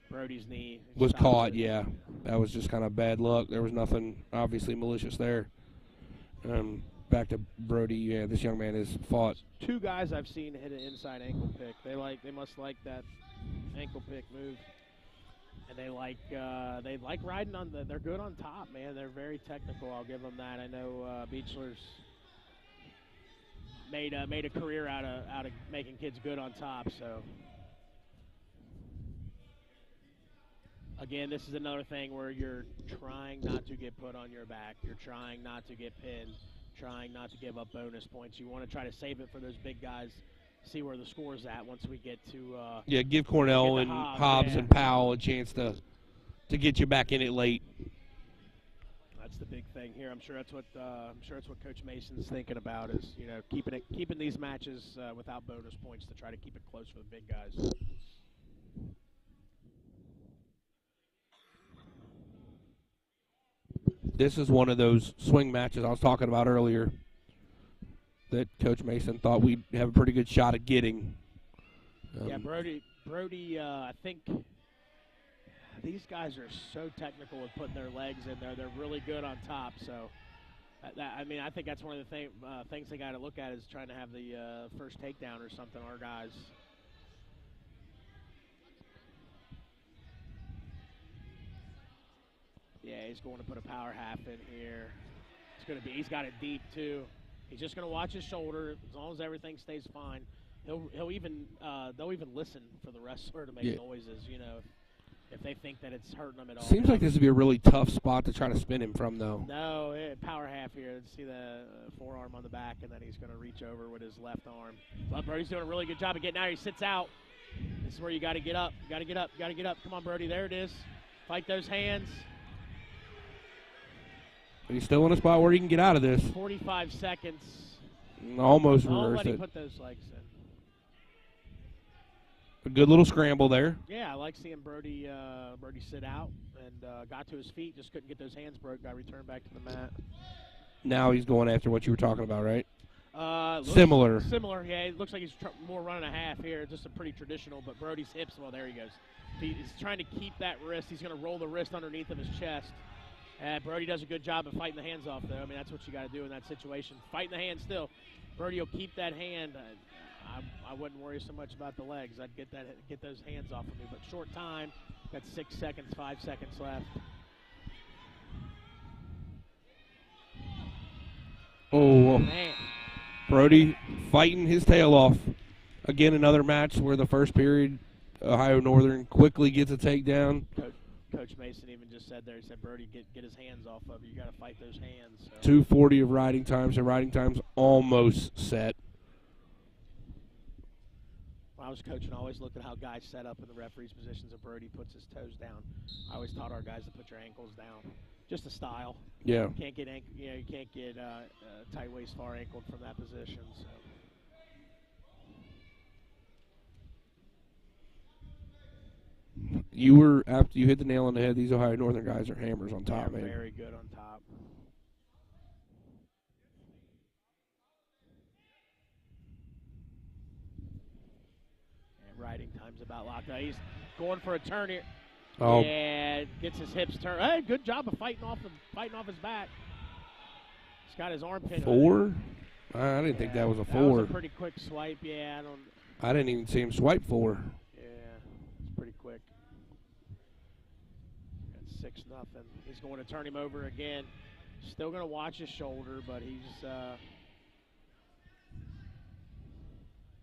Brody's knee was caught, yeah. That was just kind of bad luck. There was nothing obviously malicious there. Back to Brody. Yeah, this young man has fought. 2 guys I've seen hit an inside ankle pick. They must like that ankle pick move, and they like riding on they're good on top, man. They're very technical. I'll give them that. I know Beachler's made a career out of making kids good on top. So again, this is another thing where you're trying not to get put on your back. You're trying not to get pinned. Trying not to give up bonus points. You want to try to save it for those big guys, see where the score's at once we get to give Cornell and Hobbs and Powell a chance to get you back in it late. That's the big thing here. I'm sure that's what Coach Mason's thinking about is keeping these matches without bonus points to try to keep it close for the big guys. This is one of those swing matches I was talking about earlier that Coach Mason thought we'd have a pretty good shot at getting. Brody, I think these guys are so technical with putting their legs in there. They're really good on top. So, I think that's one of the things they got to look at is trying to have the first takedown or something, our guys. Yeah, he's going to put a power half in here. He's got it deep too. He's just going to watch his shoulder. As long as everything stays fine, they'll even listen for the wrestler to make noises. If they think that it's hurting them at all. Seems like this would be a really tough spot to try to spin him from, though. No, power half here. See the forearm on the back, and then he's going to reach over with his left arm. But Brody's doing a really good job of getting out. He sits out. This is where you got to get up. Got to get up. Got to get up. Come on, Brody. There it is. Fight those hands. But he's still in a spot where he can get out of this. 45 seconds. Almost reversed it. Put those legs in. A good little scramble there. Yeah, I like seeing Brody sit out and got to his feet. Just couldn't get those hands broke. Got returned back to the mat. Now he's going after what you were talking about, right? Similar, yeah. It looks like he's more running a half here. Just a pretty traditional, but Brody's hips, well, there he goes. He's trying to keep that wrist. He's going to roll the wrist underneath of his chest. Brody does a good job of fighting the hands off, though. I mean, that's what you got to do in that situation. Fighting the hand still. Brody will keep that hand. I wouldn't worry so much about the legs. I'd get those hands off of me. But short time, got 6 seconds, 5 seconds left. Oh, man. Brody fighting his tail off. Again, another match where the first period, Ohio Northern quickly gets a takedown. Coach Mason even just said there, he said, Brody, get his hands off of you. You got to fight those hands. So. 2:40 of riding time, so riding time's almost set. When I was coaching, I always looked at how guys set up in the referee's positions, and Brody puts his toes down. I always taught our guys to put your ankles down. Just a style. Yeah. You can't get tight waist far ankled from that position. So. After you hit the nail on the head, these Ohio Northern guys are hammers on top, man. Very good on top. And riding time's about locked out. He's going for a turn here. Oh. Yeah, gets his hips turned. Hey, good job of fighting off his back. He's got his arm pinned. 4? I didn't think that was a 4. That was a pretty quick swipe. Yeah, I didn't even see him swipe 4. Yeah, it's pretty quick. Got 6-0. He's going to turn him over again. Still going to watch his shoulder, but he's.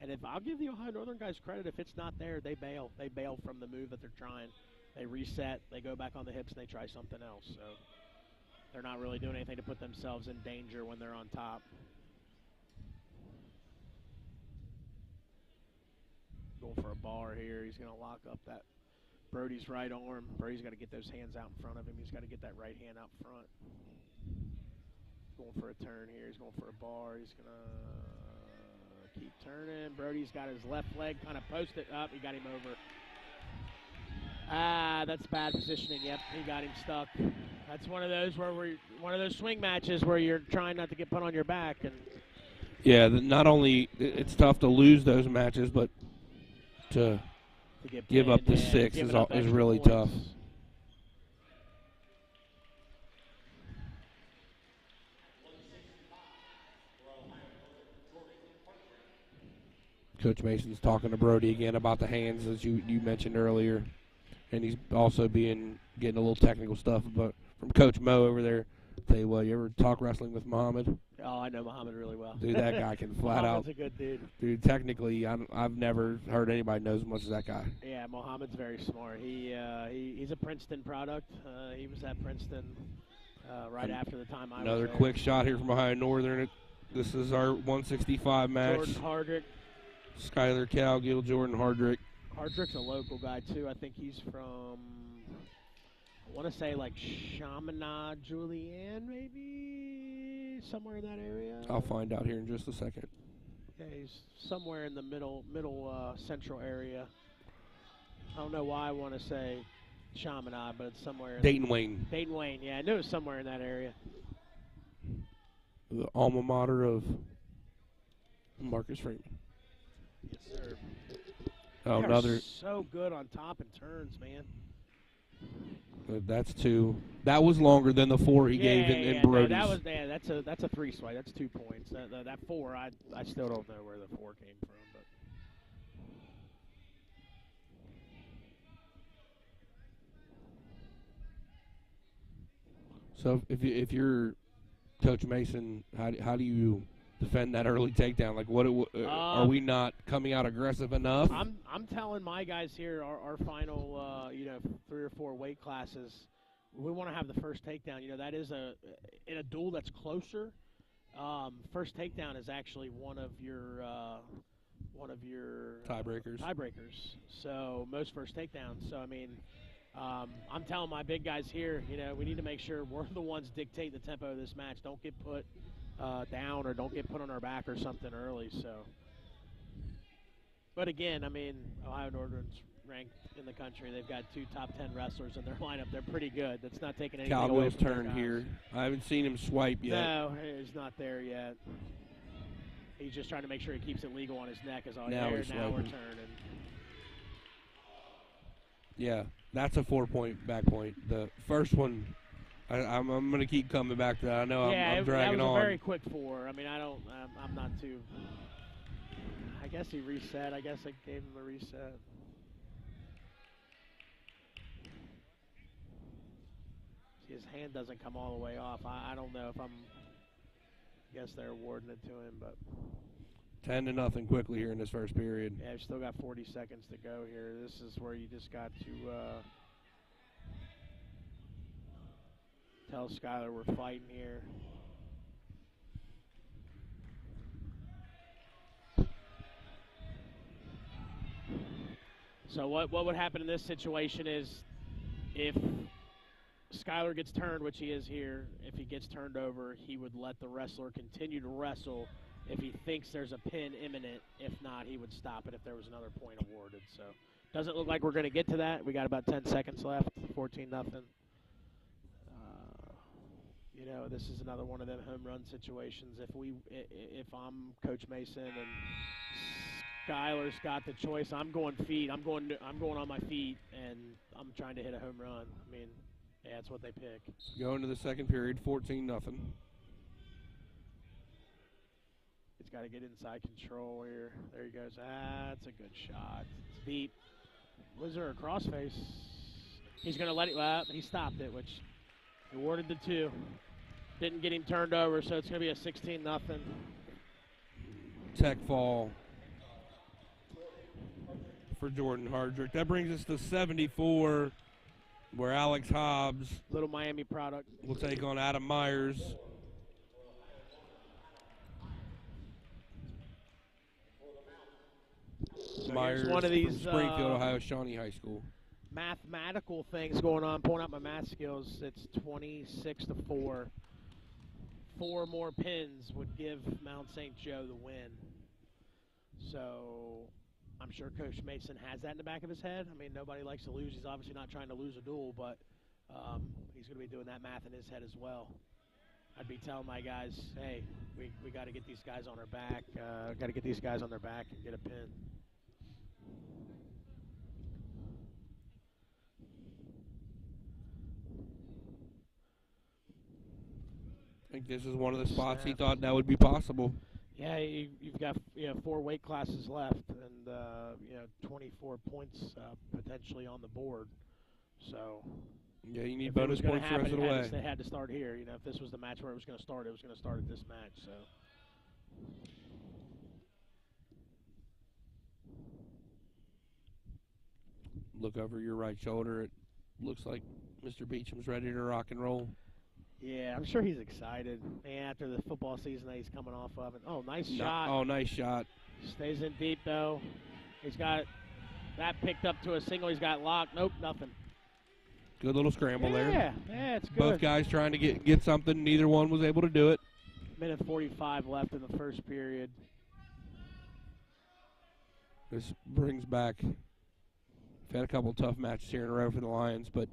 And if I'll give the Ohio Northern guys credit, if it's not there, they bail. They bail from the move that they're trying. They reset. They go back on the hips, and they try something else. So they're not really doing anything to put themselves in danger when they're on top. Going for a bar here. He's going to lock up that Brody's right arm. Brody's got to get those hands out in front of him. He's got to get that right hand out front. Going for a turn here. He's going for a bar. He's going to keep turning. Brody's got his left leg kind of posted up. He got him over. That's bad positioning. Yep, he got him stuck. That's one of those one of those swing matches where you're trying not to get put on your back. And yeah, not only it's tough to lose those matches, but to give up the 6 is really tough. Coach Mason's talking to Brody again about the hands, as you mentioned earlier, and he's also getting a little technical stuff. But from Coach Mo over there, tell you what, you ever talk wrestling with Muhammad? Oh, I know Muhammad really well. Dude, that guy can flat out. Muhammad's a good dude. Dude, technically, I've never heard anybody knows as much as that guy. Yeah, Muhammad's very smart. He's a Princeton product. He was at Princeton right after the time I was Another there. quick shot here from Ohio Northern. This is our 165 match. Jordan Hardrick. Skyler Cowgill, Jordan Hardrick. Hardrick's a local guy, too. I think he's from, I want to say, like, Chaminade, Julienne, maybe? Somewhere in that area. I'll find out here in just a second. Yeah, he's somewhere in the middle central area. I don't know why I want to say Chaminade, but it's somewhere. Dayton Wayne. Dayton Wayne, yeah. I knew it was somewhere in that area. The alma mater of Marcus Freeman. Yes, sir. Oh, another. So good on top and turns, man. That's 2. That was longer than the 4 he gave in Brody's. No, that's a 3 swipe. That's 2 points. That 4, I still don't know where the 4 came from. But So if you're Coach Mason, how do you defend that early takedown? Like, are we not coming out aggressive enough? I'm telling my guys here, our final 3 or 4 weight classes, we want to have the first takedown. That is in a duel that's closer. First takedown is actually one of your tiebreakers. So most first takedowns. So I mean, I'm telling my big guys here, we need to make sure we're the ones dictate the tempo of this match. Don't get put down or don't get put on our back or something early. So, but again, I mean, Ohio Northern's ranked in the country. They've got 2 top 10 wrestlers in their lineup. They're pretty good. That's not taking anything away Cowgill's from their turn guys. here. I haven't seen him swipe yet. No, he's not there yet. He's just trying to make sure he keeps it legal on his neck. Is all Now there. he's Now we're swiping. turning. Yeah, that's a 4-point back point. The first one, I'm going to keep coming back to that. I know I'm dragging that was on. a very quick 4. I mean, I'm not too. I guess he reset. I guess I gave him a reset. See, his hand doesn't come all the way off. I don't know if I'm. I guess they're awarding it to him, but 10-0 quickly here in this first period. Yeah, we've still got 40 seconds to go here. This is where you just got to tell Skylar we're fighting here. So what would happen in this situation is if Skylar gets turned, which he is here, if he gets turned over, he would let the wrestler continue to wrestle if he thinks there's a pin imminent. If not, he would stop it if there was another point awarded. So doesn't look like we're going to get to that. We got about 10 seconds left, 14-0. You know, this is another one of them home run situations. If I'm Coach Mason and Skylar's got the choice, I'm going feet. I'm going on my feet, and I'm trying to hit a home run. I mean, yeah, that's what they pick. Going to the second period, 14-0. He's got to get inside control here. There he goes. That's a good shot. It's deep. Was there a crossface? He's going to let it. Well, he stopped it, which he awarded the 2. Didn't get him turned over, so it's going to be a 16-0. Tech fall for Jordan Hardrick. That brings us to 74, where Alex Hobbs, little Miami product, will take on Adam Myers. So Myers one of these from Springfield, Ohio, Shawnee High School. Mathematical things going on. Pulling out my math skills. It's 26-4. 4 more pins would give Mount St. Joe the win. So I'm sure Coach Mason has that in the back of his head. I mean, nobody likes to lose. He's obviously not trying to lose a duel, but he's going to be doing that math in his head as well. I'd be telling my guys, hey, we got to get these guys on our back. Got to get these guys on their back and get a pin. I think this is one of the spots he thought that would be possible. Yeah, you've got 4 weight classes left, and 24 points potentially on the board. So yeah, you need bonus points the rest of the way. They had to start here. You know, if this was the match where it was going to start, it was going to start at this match. So. Look over your right shoulder. It looks like Mr. Beacham's ready to rock and roll. Yeah, I'm sure he's excited. Man, after the football season that he's coming off of. And, nice shot. Oh, nice shot. Stays in deep, though. He's got that picked up to a single. He's got locked. Nope, nothing. Good little scramble there. Yeah, it's good. Both guys trying to get something. Neither one was able to do it. Minute 45 left in the first period. This brings back, we've had a couple tough matches here in a row for the Lions, but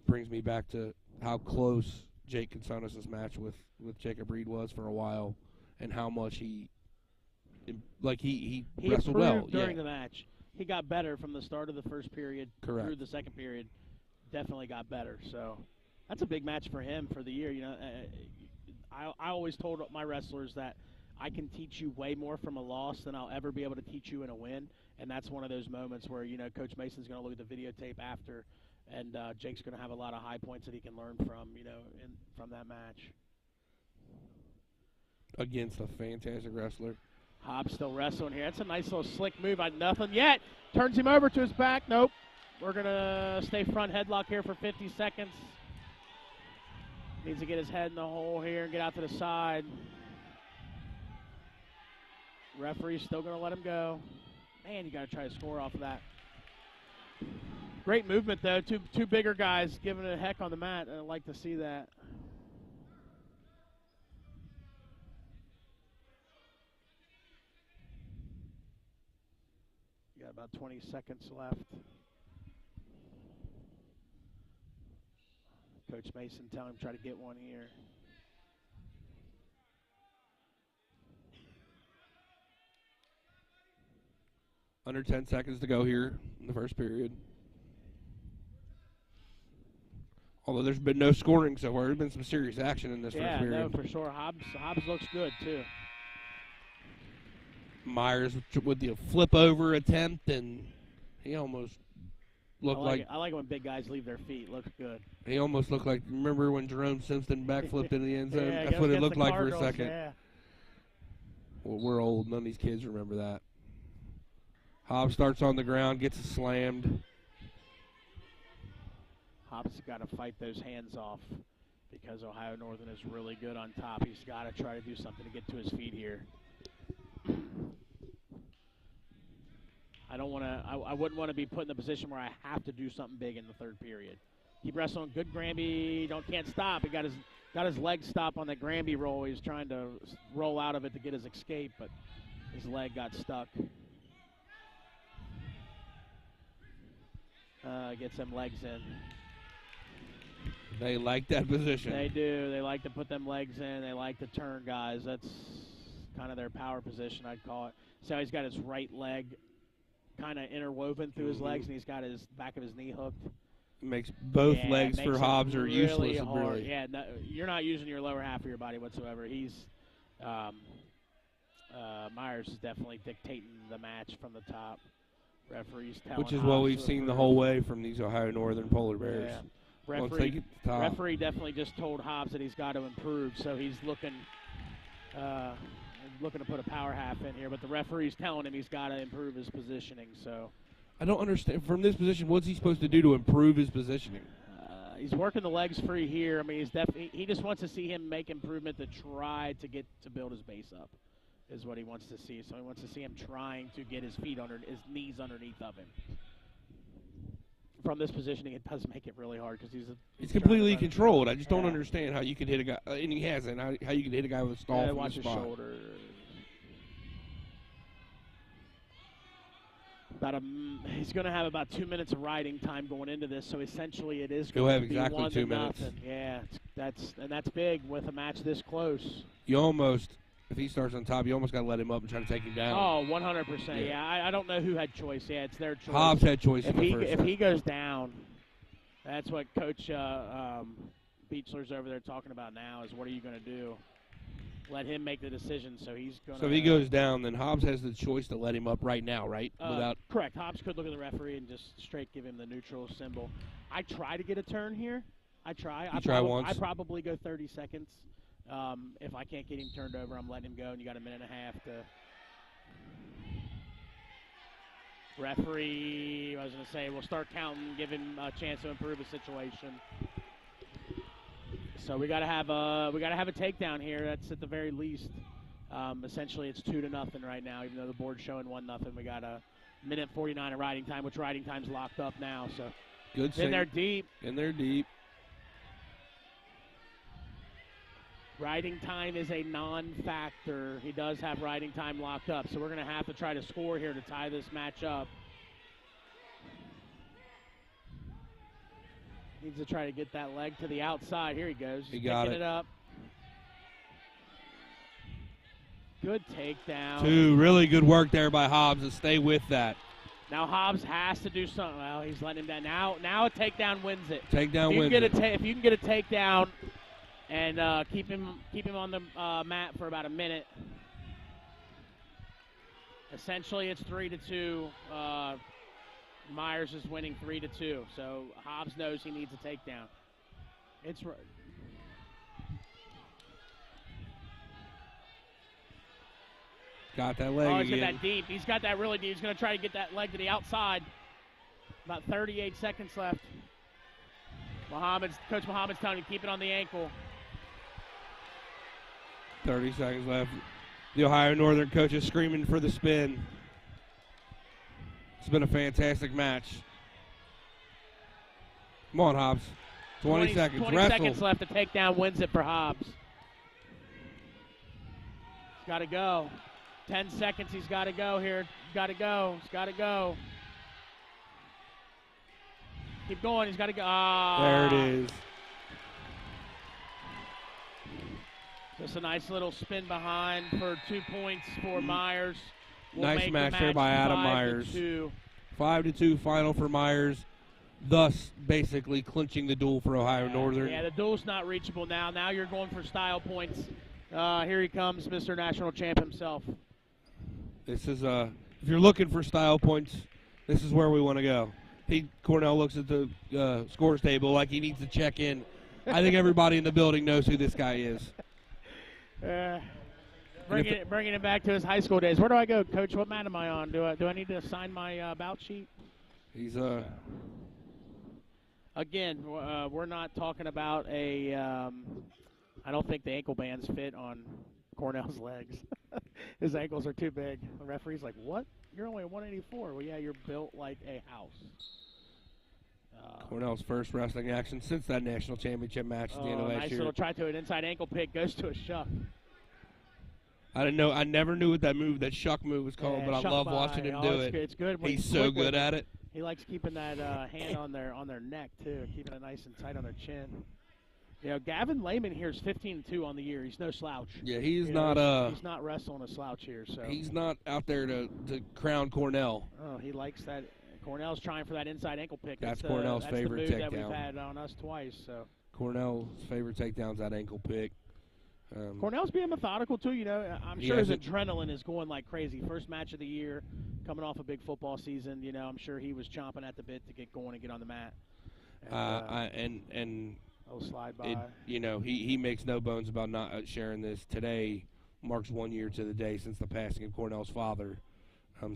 brings me back to how close Jake Consonus' match with Jacob Reed was for a while, and how much he wrestled well during the match. He got better from the start of the first period through the second period. Definitely got better. So that's a big match for him for the year. You know, I always told my wrestlers that I can teach you way more from a loss than I'll ever be able to teach you in a win. And that's one of those moments where, Coach Mason's going to look at the videotape after, and Jake's going to have a lot of high points that he can learn from, from that match. Against a fantastic wrestler. Hobbs still wrestling here. That's a nice little slick move. Nothing yet. Turns him over to his back. Nope. We're going to stay front headlock here for 50 seconds. Needs to get his head in the hole here and get out to the side. Referee's still going to let him go. Man, you got to try to score off of that. Great movement, though. Two bigger guys giving it a heck on the mat. I'd like to see that. You got about 20 seconds left. Coach Mason telling him try to get one here. Under 10 seconds to go here in the first period. Although there's been no scoring so far. There's been some serious action in this first period. Yeah, no, for sure. Hobbs looks good, too. Myers with the flip-over attempt, and he almost looked like I like when big guys leave their feet. Looks good. he almost looked like, remember when Jerome Simpson backflipped in the end zone? Yeah, That's what it looked like for a Cardinals, second. Yeah. Well, we're old. None of these kids remember that. Hobbs starts on the ground, gets slammed. Hobbs has got to fight those hands off because Ohio Northern is really good on top. He's got to try to do something to get to his feet here. I wouldn't want to be put in the position where I have to do something big in the third period. Keep wrestling. Good Granby. Can't stop. He got his leg stop on that Granby roll. He was trying to roll out of it to get his escape, but his leg got stuck. Gets them legs in. They like that position. They do. They like to put them legs in. They like to turn guys. That's kind of their power position, I'd call it. So he's got his right leg kind of interwoven through his legs, and he's got his back of his knee hooked. Makes both legs for Hobbs are useless. Hard. Really. Yeah, no, you're not using your lower half of your body whatsoever. Myers is definitely dictating the match from the top. Referees telling Which is Hobbs what we've seen the whole way from these Ohio Northern Polar Bears. Yeah. Referee definitely just told Hobbs that he's got to improve, so he's looking to put a power half in here. But the referee's telling him he's got to improve his positioning. So I don't understand from this position. What's he supposed to do to improve his positioning? He's working the legs free here. I mean, he just wants to see him make improvement to try to build his base up. Is what he wants to see. So he wants to see him trying to get his his knees underneath of him. From this positioning, it does make it really hard because he's completely controlled. I just don't understand how you can hit a guy, and he hasn't. How you can hit a guy with a stall from watch the his spot. shoulder. He's going to have about 2 minutes of riding time going into this, so essentially it is going to be exactly 2 minutes. Yeah, that's big with a match this close. You almost. If he starts on top, you almost got to let him up and try to take him down. Oh, 100%. Yeah, I don't know who had choice. Yeah, it's their choice. Hobbs had choice if he goes down, that's what Coach Beachler's over there talking about now is what are you going to do? Let him make the decision. So he's going to. So if he goes down, then Hobbs has the choice to let him up right now, right? Correct. Hobbs could look at the referee and just straight give him the neutral symbol. I try to get a turn here. I try. Once? I probably go 30 seconds. If I can't get him turned over, I'm letting him go, and you got a minute and a half to. Referee, I was going to say, we'll start counting, give him a chance to improve the situation. So we got to have a takedown here. That's at the very least. Essentially, it's 2-0 right now, even though the board's showing 1-0. We got a minute 49 of riding time, which riding time's locked up now. So good. In there deep. Riding time is a non-factor. He does have riding time locked up, so we're going to have to try to score here to tie this match up. Needs to try to get that leg to the outside. Here he goes. He got it up. Good takedown. Really good work there by Hobbs to stay with that. Now Hobbs has to do something. Well, he's letting him down. Now a takedown wins it. If you can get a takedown and keep him on the mat for about a minute. Essentially, it's 3-2. Myers is winning 3-2. So Hobbs knows he needs a takedown. Got that leg he's got that deep. He's got that really deep. He's going to try to get that leg to the outside. About 38 seconds left. Coach Muhammad's telling him to keep it on the ankle. 30 seconds left. The Ohio Northern coach is screaming for the spin. It's been a fantastic match. Come on, Hobbs. 20 seconds. 20 seconds left. The takedown wins it for Hobbs. He's got to go. 10 seconds. He's got to go here. He's got to go. Keep going. He's got to go. There it is. Just a nice little spin behind for 2 points for Myers. Nice match there by Adam Myers. 5-2 final for Myers. thus basically clinching the duel for Ohio Northern. Yeah, the duel's not reachable now. Now you're going for style points. Here he comes, Mr. National Champ himself. This is if you're looking for style points, this is where we want to go. Cornell looks at the scores table like he needs to check in. I think everybody in the building knows who this guy is. Bringing it back to his high school days. Where do I go, Coach? What mat am I on? Do I need to sign my bout sheet? He's Again, we're not talking about a. I don't think the ankle bands fit on Cornell's legs. His ankles are too big. The referee's like, "What? You're only 184." Well, yeah, you're built like a house. Cornell's first wrestling action since that national championship match at the end of last nice year. Little try to an inside ankle pick, goes to a shuck. I didn't know. I never knew what that move, that shuck move, was called, but I love watching him do it. It's good. He's so good at it. He likes keeping that hand on their neck too, keeping it nice and tight on their chin. You know, Gavin Layman here is 15-2 on the year. He's no slouch. Yeah, he's he's not wrestling a slouch here. So he's not out there to crown Cornell. Oh, he likes that. Cornell's trying for that inside ankle pick. That's Cornell's favorite takedown. takedown. That we've had on us twice. So Cornell's favorite takedown's that ankle pick. Cornell's being methodical too. You know, I'm sure his adrenaline is going like crazy. First match of the year, coming off a big football season. You know, I'm sure he was chomping at the bit to get going and get on the mat. And slide by. You know, he makes no bones about not sharing this. Today marks 1 year to the day since the passing of Cornell's father.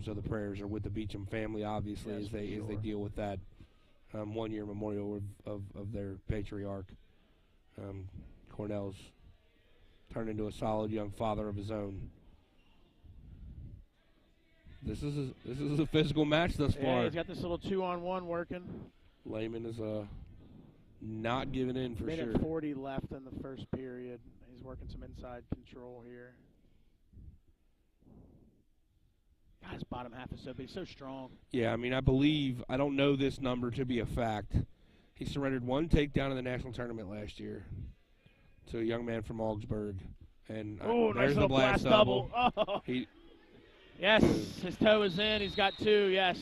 So the prayers are with the Beacham family, obviously, as they deal with that 1 year memorial of their patriarch. Cornell's turned into a solid young father of his own. This is a physical match thus far. Yeah, he's got this little 2-on-1 working. Layman is not giving in for sure. Minute 40 left in the first period. He's working some inside control here. God, his bottom half is so big, so strong. Yeah, I mean, I don't know this number to be a fact. He surrendered one takedown in the national tournament last year to a young man from Augsburg. And there's nice the blast double. Oh. Yes, his toe is in. He's got two, yes.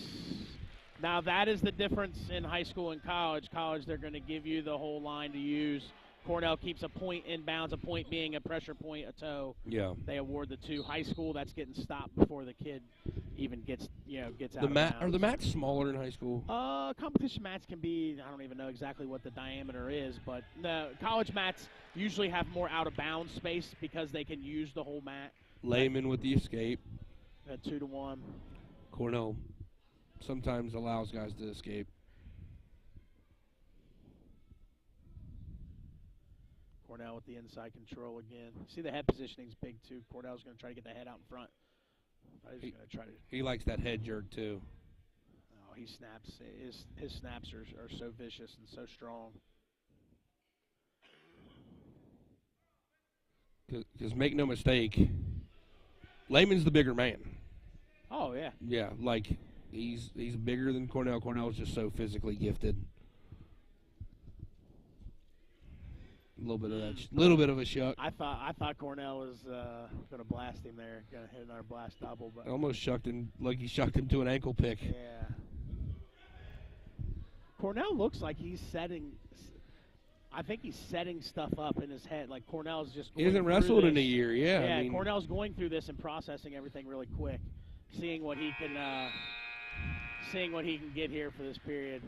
Now, that is the difference in high school and college. College, they're going to give you the whole line to use. Cornell keeps a point inbounds, a point being a pressure point, a toe. Yeah. They award the two. High school, that's getting stopped before the kid even gets out of bounds. Are the mats smaller in high school? Competition mats can be, I don't even know exactly what the diameter is, but the college mats usually have more out-of-bounds space because they can use the whole mat. Layman with the escape. 2-1. Cornell sometimes allows guys to escape. Cornell with the inside control again. See the head positioning's big too. Cornell's going to try to get the head out in front. He likes that head jerk too. Oh, he snaps. His snaps are so vicious and so strong. Because make no mistake, Layman's the bigger man. Oh yeah. Yeah, like he's bigger than Cornell. Cornell's just so physically gifted. Little bit of a shuck. I thought Cornell was going to blast him there, going to hit another blast double, but almost shucked him like he shucked him to an ankle pick. Yeah. Cornell looks like he's setting. I think he's setting stuff up in his head. Like Cornell's just. He hasn't wrestled in a year. Yeah. Yeah. I mean, Cornell's going through this and processing everything really quick, seeing what he can get here for this period.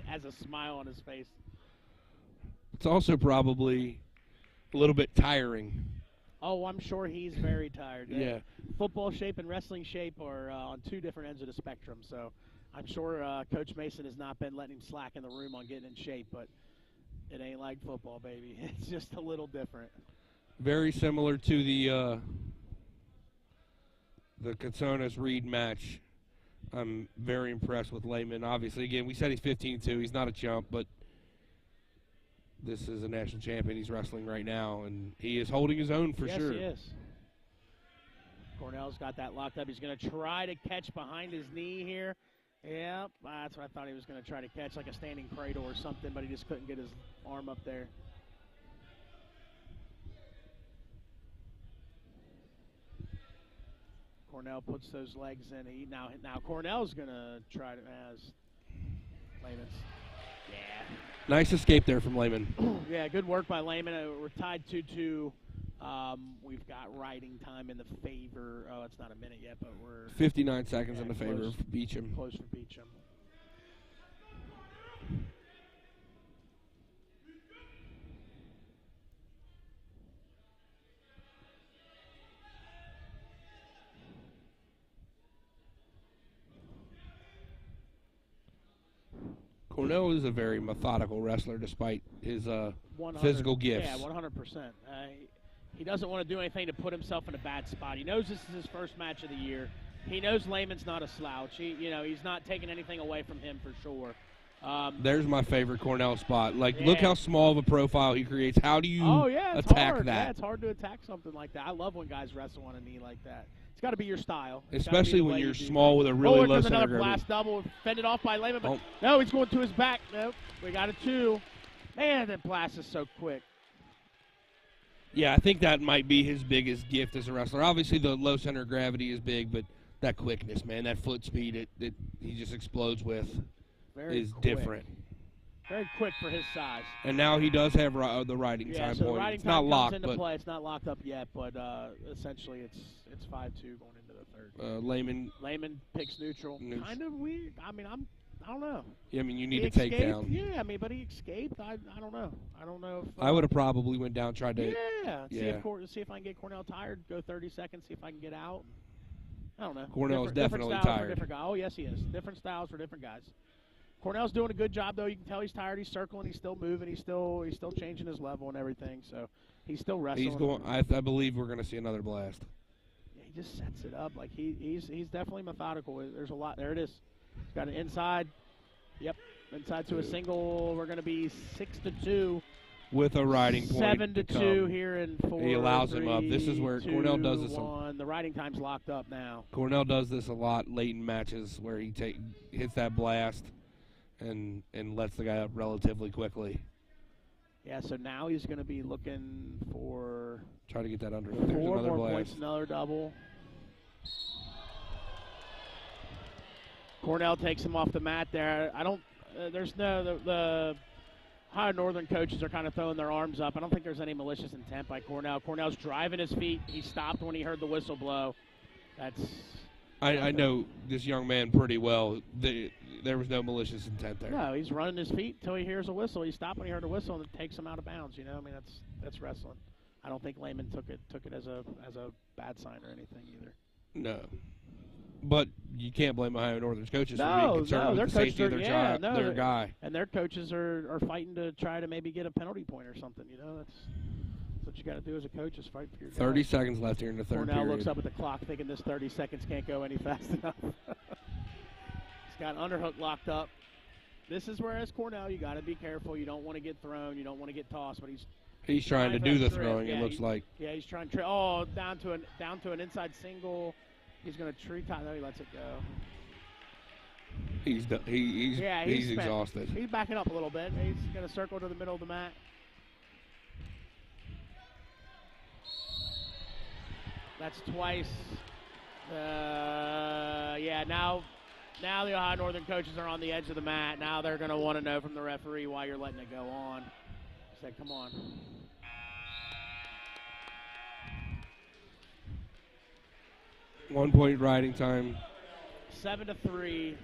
Has a smile on his face. It's also probably a little bit tiring. Oh, I'm sure he's very tired. Yeah. Football shape and wrestling shape are on two different ends of the spectrum, so I'm sure Coach Mason has not been letting him slack in the room on getting in shape, but it ain't like football, baby. It's just a little different. Very similar to the Consonus Reed match. I'm very impressed with Layman. Obviously, again, we said he's 15-2. He's not a chump, but this is a national champion he's wrestling right now, and he is holding his own for sure. Yes, he is. Cornell's got that locked up. He's going to try to catch behind his knee here. Yep, that's what I thought he was going to try to catch, like a standing cradle or something, but he just couldn't get his arm up there. Cornell puts those legs in. Now Cornell's going to try to Layman's. Yeah. Nice escape there from Layman. Yeah, good work by Layman. We're tied 2-2. We've got riding time in the favor. Oh, it's not a minute yet, but we're 59 seconds in the favor of Beacham. Close for Beacham. Cornell is a very methodical wrestler despite his physical gifts. Yeah, 100%. He doesn't want to do anything to put himself in a bad spot. He knows this is his first match of the year. He knows Layman's not a slouch. He's not taking anything away from him for sure. There's my favorite Cornell spot. Look how small of a profile he creates. How do you attack hard. that? Yeah, it's hard to attack something like that. I love when guys wrestle on a knee like that. It's got to be your style. Especially when you're small with a really low center another blast double, fended off by Layman. But no, he's going to his back. Nope, we got a 2. Man, that blast is so quick. Yeah, I think that might be his biggest gift as a wrestler. Obviously, the low center of gravity is big, but that quickness, man, that foot speed that he just explodes with is different. Very quick for his size. And now he does have the riding time so point. The riding it's time not comes locked, into but play. It's not locked up yet, but essentially it's 5-2 going into the third. Layman picks neutral. Kind of weird. I mean, I don't know. Yeah, I mean, you need to take down. Yeah, I mean, but he escaped. I don't know. I don't know if I would have probably went down, tried to. See if I can get Cornell tired. Go 30 seconds. See if I can get out. I don't know. Cornell's definitely tired. Different guy. Oh yes, he is. Different styles for different guys. Cornell's doing a good job though. You can tell he's tired. He's circling. He's still moving. He's still changing his level and everything. So he's still wrestling. He's going. I believe we're going to see another blast. Yeah, he just sets it up like he's definitely methodical. There's a lot. There it is. He's got an inside. Yep, inside to a single. We're going to be 6-2. With a riding point. 7-2 here in 4. He allows him up. This is where Cornell does this. The riding time's locked up now. Cornell does this a lot late in matches where he hits that blast and lets the guy up relatively quickly. Yeah, so now he's going to be looking for try to get that under. 4 another more blast. points, another double. Cornell takes him off the mat there. The High Northern coaches are kind of throwing their arms up. I don't think there's any malicious intent by Cornell. Cornell's driving his feet. He stopped when he heard the whistle blow. I know this young man pretty well. There was no malicious intent there. No, he's running his feet until he hears a whistle. He stopped when he heard a whistle and it takes him out of bounds. I mean, that's wrestling. I don't think Layman took it as a bad sign or anything either. No. But you can't blame Ohio Northern's coaches for being concerned with the safety of their guy. And their coaches are fighting to try to maybe get a penalty point or something. That's what you got to do as a coach is fight for your guy. 30 seconds left here in the third period. Cornell looks up at the clock thinking this 30 seconds can't go any fast enough. He's got underhook locked up. This is where, as Cornell, you got to be careful. You don't want to get thrown. You don't want to get tossed. But he's trying to do the throwing. It looks like. Yeah, he's trying to. Down to an inside single. He's going to tree top. No, he lets it go. He's exhausted. He's backing up a little bit. He's going to circle to the middle of the mat. That's twice. Now the Ohio Northern coaches are on the edge of the mat. Now they're going to want to know from the referee why you're letting it go on. He said, come on. One-point riding time. 7-3.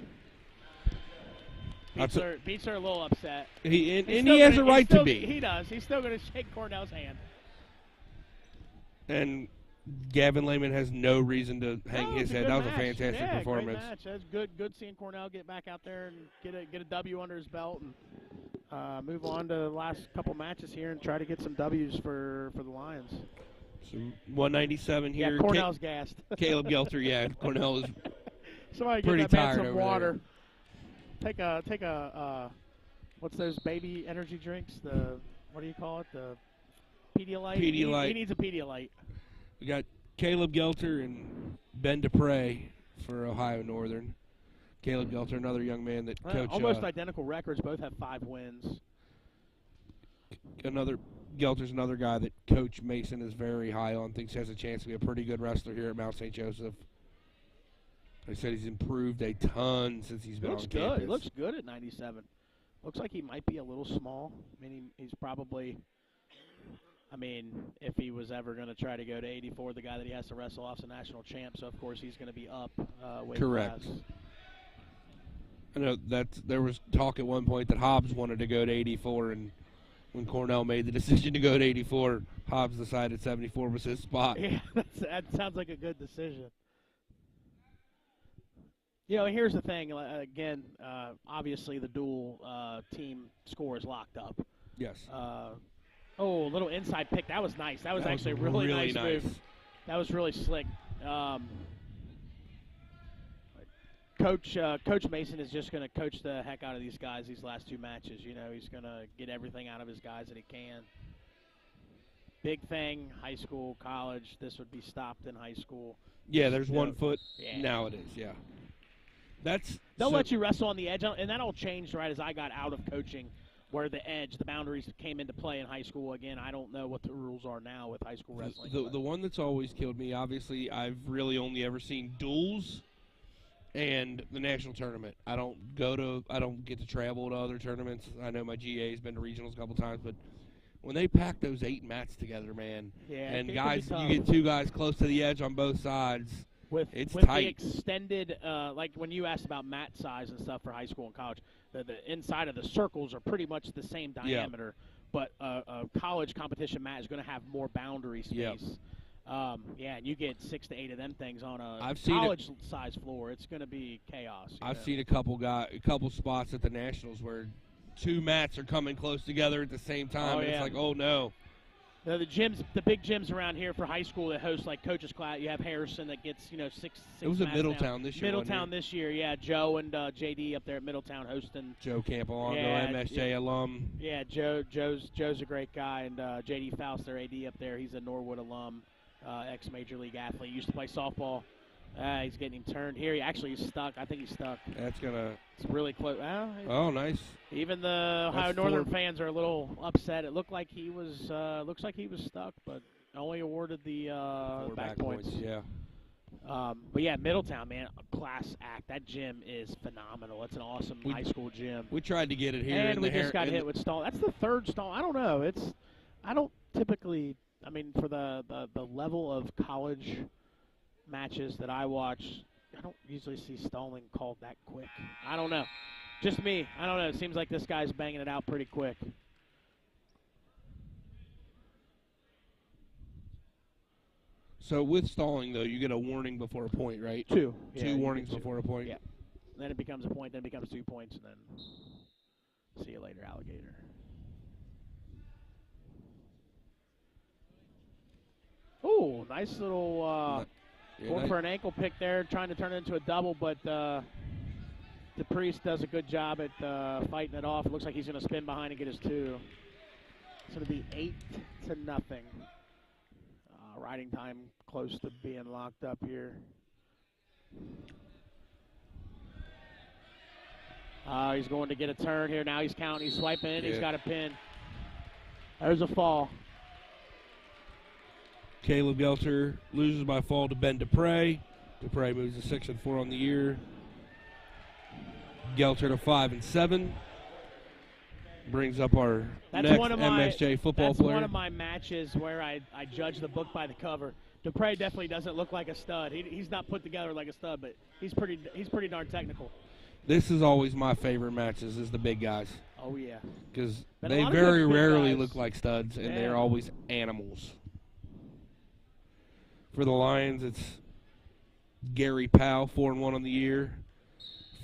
Beats are a little upset. He has a right to be. He does. He's still going to shake Cornell's hand. And Gavin Layman has no reason to hang his head. That was a fantastic performance. Great match. That's good seeing Cornell get back out there and get a W under his belt and move on to the last couple matches here and try to get some W's for the Lions. So 197 here. Yeah, Cornell's gassed. Caleb Gelter, Cornell is Somebody pretty get that man tired some over water. There. Take a what's those baby energy drinks? What do you call it? The Pedialyte. He needs a Pedialyte. We got Caleb Gelter and Ben Dupree for Ohio Northern. Caleb Gelter, another young man that coach. Almost identical records. Both have 5 wins. Gelter's another guy that Coach Mason is very high on. Thinks has a chance to be a pretty good wrestler here at Mount St. Joseph. I said he's improved a ton since he's been on campus. Good. He looks good at 97. Looks like he might be a little small. I mean, he's probably. I mean, if he was ever going to try to go to 84, the guy that he has to wrestle off is a national champ, so of course he's going to be up weight Correct. class. I know that there was talk at one point that Hobbs wanted to go to 84, and when Cornell made the decision to go to 84, Hobbs decided 74 was his spot. Yeah, that sounds like a good decision. You know, here's the thing. Again, obviously the dual team score is locked up. Yes. Oh, a little inside pick. That was nice. That was actually a really nice move. That was really slick. Coach Mason is just going to coach the heck out of these guys these last 2 matches. You know, he's going to get everything out of his guys that he can. Big thing, high school, college. This would be stopped in high school. Yeah, there's 1 foot. Yeah. Now it is, yeah. They'll let you wrestle on the edge, and that all changed right as I got out of coaching, where the boundaries came into play in high school. Again, I don't know what the rules are now with high school wrestling. The one that's always killed me, obviously, I've really only ever seen duels and the national tournament. I don't get to travel to other tournaments. I know my GA's been to regionals a couple times, but when they pack those 8 mats together, man, and guys, you get 2 guys close to the edge on both sides. It's tight. The extended, like when you asked about mat size and stuff for high school and college, the inside of the circles are pretty much the same diameter, but a college competition mat is going to have more boundary space. Yep. And you get 6 to 8 of them things on a college size floor. It's going to be chaos. I've seen a couple spots at the nationals where 2 mats are coming close together at the same time. And it's like, oh no. The big gyms around here for high school that host like coaches class. You have Harrison that gets 6. It was at Middletown this year. Middletown this year, yeah. Joe and JD up there at Middletown hosting. Joe Campolongo, MSJ alum. Yeah, Joe's a great guy, and JD Faust, their AD up there. He's a Norwood alum, ex-major league athlete. Used to play softball. He's getting him turned here. He's stuck. I think he's stuck. It's really close. Oh, nice. Even the Ohio Northern fans are a little upset. It looked like he was stuck, but only awarded the back points. Yeah. But yeah, Middletown, man, a class act. That gym is phenomenal. It's an awesome high school gym. We tried to get it here, and we just got hit with stall. That's the 3rd stall. I don't know. I don't typically. I mean, for the level of college matches that I watch, I don't usually see stalling called that quick. I don't know. Just me. I don't know. It seems like this guy's banging it out pretty quick. So with stalling, though, you get a warning before a point, right? 2. 2 warnings before a point? Yeah. Then it becomes a point, then it becomes 2 points, and then see you later, alligator. Oh, nice little going for an ankle pick there, trying to turn it into a double, but Dupree does a good job at fighting it off. It looks like he's going to spin behind and get his 2. It's going to be 8-0. Riding time close to being locked up here. He's going to get a turn here. Now he's counting. He's swiping in. He's got a pin. There's a fall. Caleb Gelter loses by fall to Ben Dupree. Dupree moves to 6-4 on the year. Gelter to 5-7. Brings up our next MSJ football player. That's one of my matches where I judge the book by the cover. Dupree definitely doesn't look like a stud. He's not put together like a stud, but he's pretty darn technical. This is always my favorite matches, is the big guys. Oh, yeah. Because they very rarely look like studs, and they're always animals. For the Lions, it's Gary Powell, 4-1 on the year.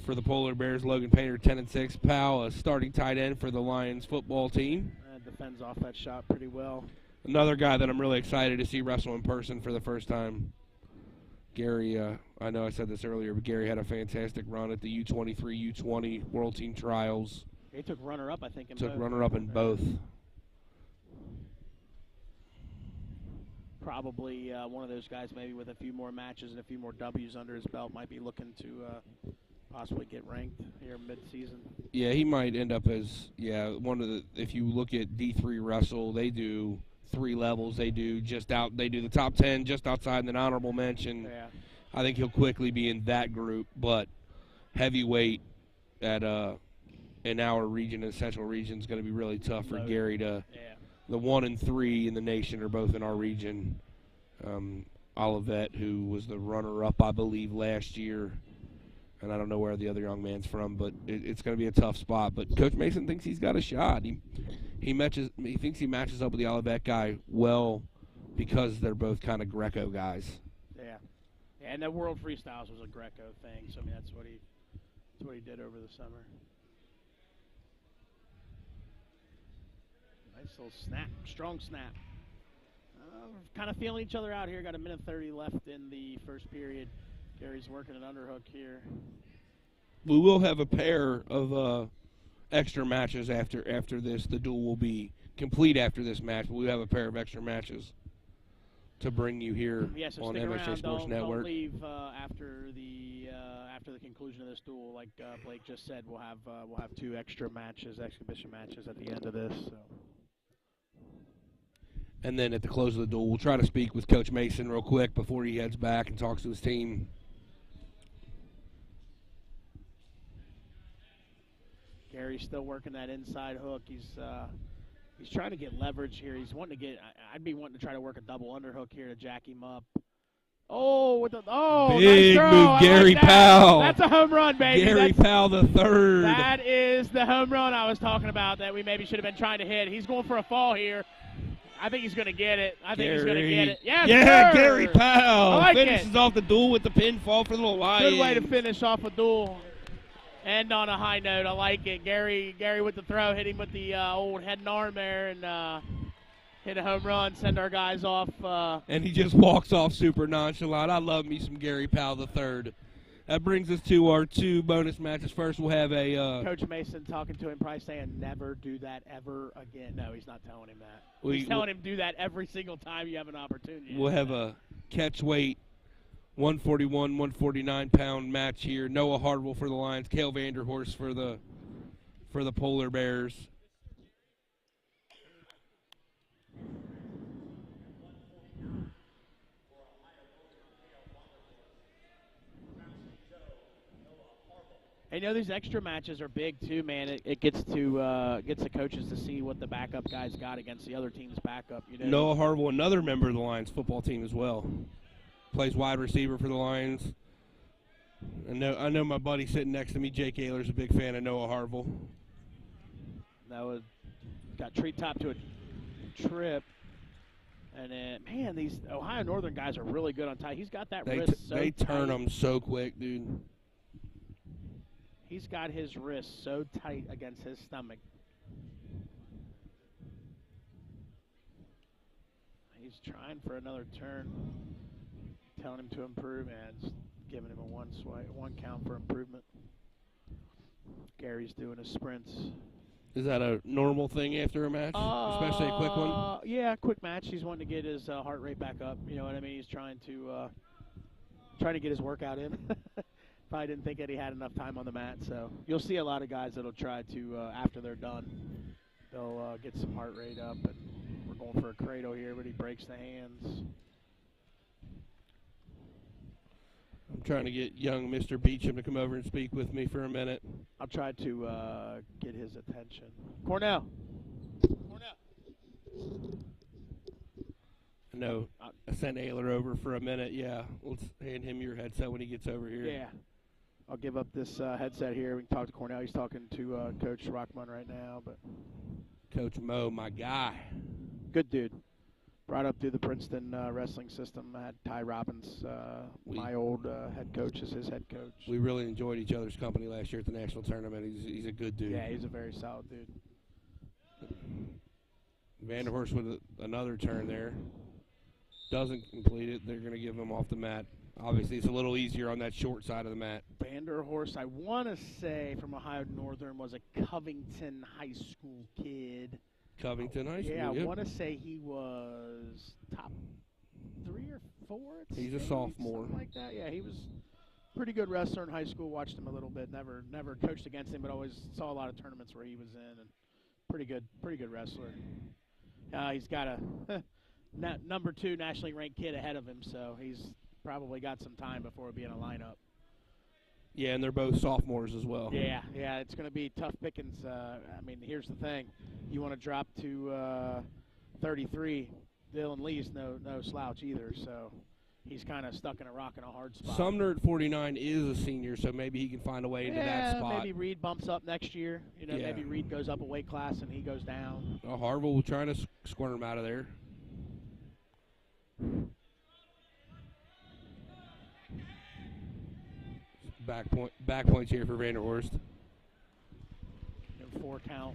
For the Polar Bears, Logan Painter, 10-6. Powell, a starting tight end for the Lions football team. Defends off that shot pretty well. Another guy that I'm really excited to see wrestle in person for the first time. Gary, I know I said this earlier, but Gary had a fantastic run at the U23, U20 World Team Trials. He took runner-up, I think, Took runner-up in both. Probably one of those guys maybe with a few more matches and a few more W's under his belt might be looking to possibly get ranked here mid-season. Yeah, he might end up as, one of the, if you look at D3 Wrestle, they do 3 levels. They do the top 10 just outside, and then honorable mention. Yeah. I think he'll quickly be in that group, but heavyweight at in our region and Central region is going to be really tough for Gary to. Yeah. The 1 and 3 in the nation are both in our region. Olivet, who was the runner-up, I believe, last year, and I don't know where the other young man's from, but it's going to be a tough spot. But Coach Mason thinks he's got a shot. He thinks he matches up with the Olivet guy well because they're both kind of Greco guys. Yeah, and the World Freestyles was a Greco thing, so I mean that's what he did over the summer. Nice little snap, strong snap. Kind of feeling each other out here. Got a minute 30 left in the first period. Gary's working an underhook here. We will have a pair of extra matches after this. The duel will be complete after this match, but we have a pair of extra matches to bring you here so on stick MSJ around. Sports Network. Don't leave after the conclusion of this duel. Like Blake just said, we'll have 2 extra matches, exhibition matches at the end of this. So. And then at the close of the duel, we'll try to speak with Coach Mason real quick before he heads back and talks to his team. Gary's still working that inside hook. He's trying to get leverage here. He's wanting to get. I'd be wanting to try to work a double underhook here to jack him up. Oh, big nice throw. move, Gary Powell. That's a home run, baby. Gary Powell the third. That is the home run I was talking about that we maybe should have been trying to hit. He's going for a fall here. I think he's going to get it. He's going to get it. Yes, yeah, sir. Gary Powell finishes it. off the duel with the pinfall for the Lions. Good way to finish off a duel. End on a high note. I like it. Gary with the throw, hit him with the old head and arm there, and hit a home run, send our guys off. And he just walks off super nonchalant. I love me some Gary Powell the third. That brings us to our 2 bonus matches. First, we'll have a Coach Mason talking to him, probably saying, "Never do that ever again." No, he's not telling him that. He's telling him do that every single time you have an opportunity. We'll have a catch weight 141, 149 pound match here. Noah Hardwell for the Lions, Cale Vanderhorst for the Polar Bears. I know these extra matches are big too, man. It gets the coaches to see what the backup guys got against the other team's backup. You know, Noah Harville, another member of the Lions football team as well, plays wide receiver for the Lions. I know my buddy sitting next to me, Jake Ayler's a big fan of Noah Harville. That was got treetop to a trip, and then man, these Ohio Northern guys are really good on tight. He's got that wrist so they turn tight. them so quick, dude. He's got his wrist so tight against his stomach. He's trying for another turn, telling him to improve, and it's giving him a one count for improvement. Gary's doing his sprints. Is that a normal thing after a match, especially a quick one? Yeah, quick match. He's wanting to get his heart rate back up. You know what I mean? He's trying to get his workout in. Probably didn't think that he had enough time on the mat, so you'll see a lot of guys that'll try to after they're done, they'll get some heart rate up. And we're going for a cradle here, but he breaks the hands. I'm trying to get young Mr. Beacham to come over and speak with me for a minute. I'll try to get his attention. Cornell. No, I sent Ayler over for a minute. Yeah, let's hand him your headset when he gets over here. Yeah. I'll give up this headset here. We can talk to Cornell. He's talking to Coach Rockman right now. But Coach Mo, my guy. Good dude. Brought up through the Princeton wrestling system. I had Ty Robbins, my old head coach, as his head coach. We really enjoyed each other's company last year at the national tournament. He's a good dude. Yeah, he's a very solid dude. Vanderhorst with another turn there. Doesn't complete it. They're going to give him off the mat. Obviously, it's a little easier on that short side of the mat. Vanderhorst, I want to say, from Ohio Northern, was a Covington High School kid. Covington High School, yeah. Yep. I want to say he was top 3 or 4 at He's state, a sophomore. something like that. Yeah, he was a pretty good wrestler in high school. Watched him a little bit. Never coached against him, but always saw a lot of tournaments where he was in. And pretty good wrestler. He's got a number 2 nationally ranked kid ahead of him, so he's probably got some time before it'll be in a lineup. Yeah, and they're both sophomores as well. Yeah, it's going to be tough pickings. I mean, here's the thing. You want to drop to 33. Dylan Lee's no slouch either, so he's kind of stuck in a rock and a hard spot. Sumner at 49 is a senior, so maybe he can find a way into that spot. Maybe Reed bumps up next year. Maybe Reed goes up a weight class and he goes down. Harville trying to squirm out of there. Back points here for Vanderhorst. 4 count.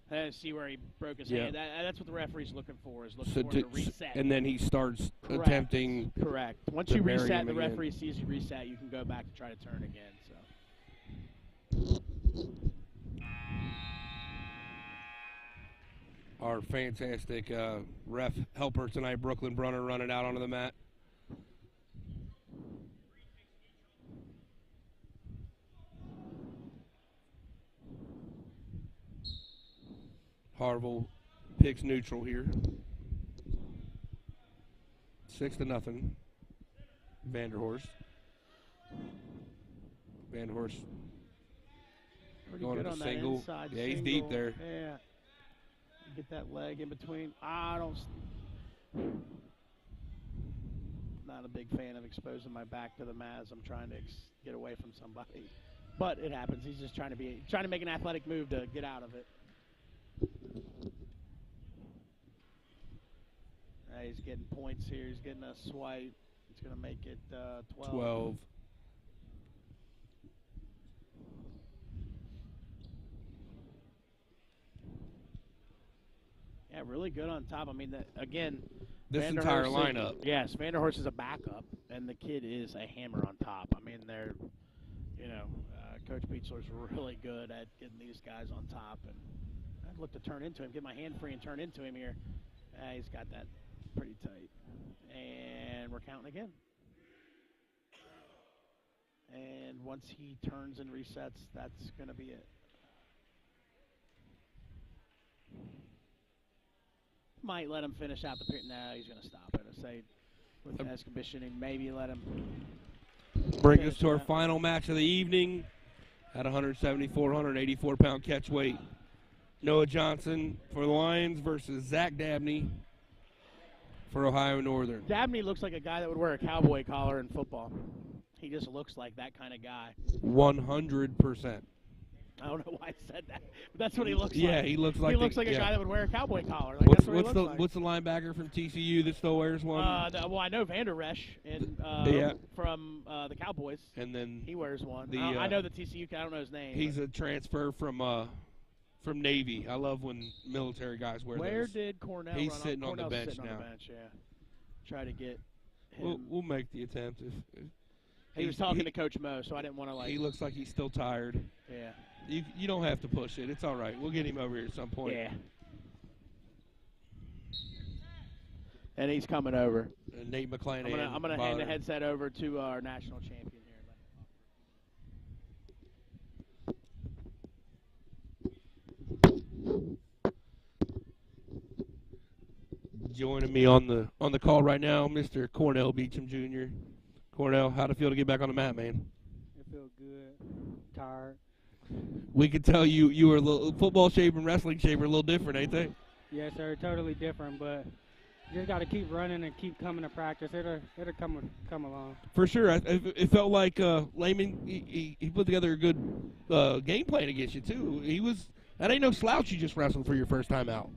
And see where he broke his hand. That's what the referee's looking for, is looking for him to reset. And then he starts attempting. Correct. Once you reset, the referee sees you reset, you can go back and try to turn again. So. Our fantastic ref helper tonight, Brooklyn Brunner, running out onto the mat. Harville picks neutral here. 6-0. Vanderhorst. Vanderhorst going to the single. Yeah, he's deep there. Yeah. Get that leg in between. Not a big fan of exposing my back to the mat as I'm trying to get away from somebody. But it happens. He's just trying to make an athletic move to get out of it. He's getting points here. He's getting a swipe. He's going to make it 12. Yeah, really good on top. I mean, again, this entire lineup. Yes, Vanderhorst is a backup, and the kid is a hammer on top. I mean, they're, Coach Beachler's really good at getting these guys on top. And I'd look to turn into him, get my hand free and turn into him here. He's got that pretty tight. And we're counting again. And once he turns and resets, that's going to be it. Might let him finish out the period. No, he's going to stop it. I say with exhibition, maybe let him. Bring us to our final match of the evening at 174, 184-pound catch weight. Noah Johnson for the Lions versus Zach Dabney for Ohio Northern. Dabney looks like a guy that would wear a cowboy collar in football. He just looks like that kind of guy. 100%. I don't know why I said that, but that's what he looks like. Yeah, he looks like a guy that would wear a cowboy collar. What's the linebacker from TCU that still wears one? Well, I know Vander Esch from the Cowboys. And then he wears one. I know the TCU. I don't know his name. He's a transfer from Navy. I love when military guys wear those. Where did Cornell He's run sitting on the bench sitting now. On the bench, yeah. Try to get him. We'll make the attempt. He was talking to Coach Mo, so I didn't want to He looks like he's still tired. Yeah. You don't have to push it. It's all right. We'll get him over here at some point. Yeah. And he's coming over. And Nate McClanahan. I'm gonna hand the headset over to our national champion here. Joining me on the call right now, Mr. Cornell Beacham Jr. Cornell, how'd it feel to get back on the mat, man? It felt good. Tired. We could tell you were a little football shape and wrestling shape are a little different, ain't they? Yes, sir. Totally different, but you just got to keep running and keep coming to practice. It'll come along. For sure. It felt like Layman, he put together a good game plan against you, too. That ain't no slouch you just wrestled for your first time out.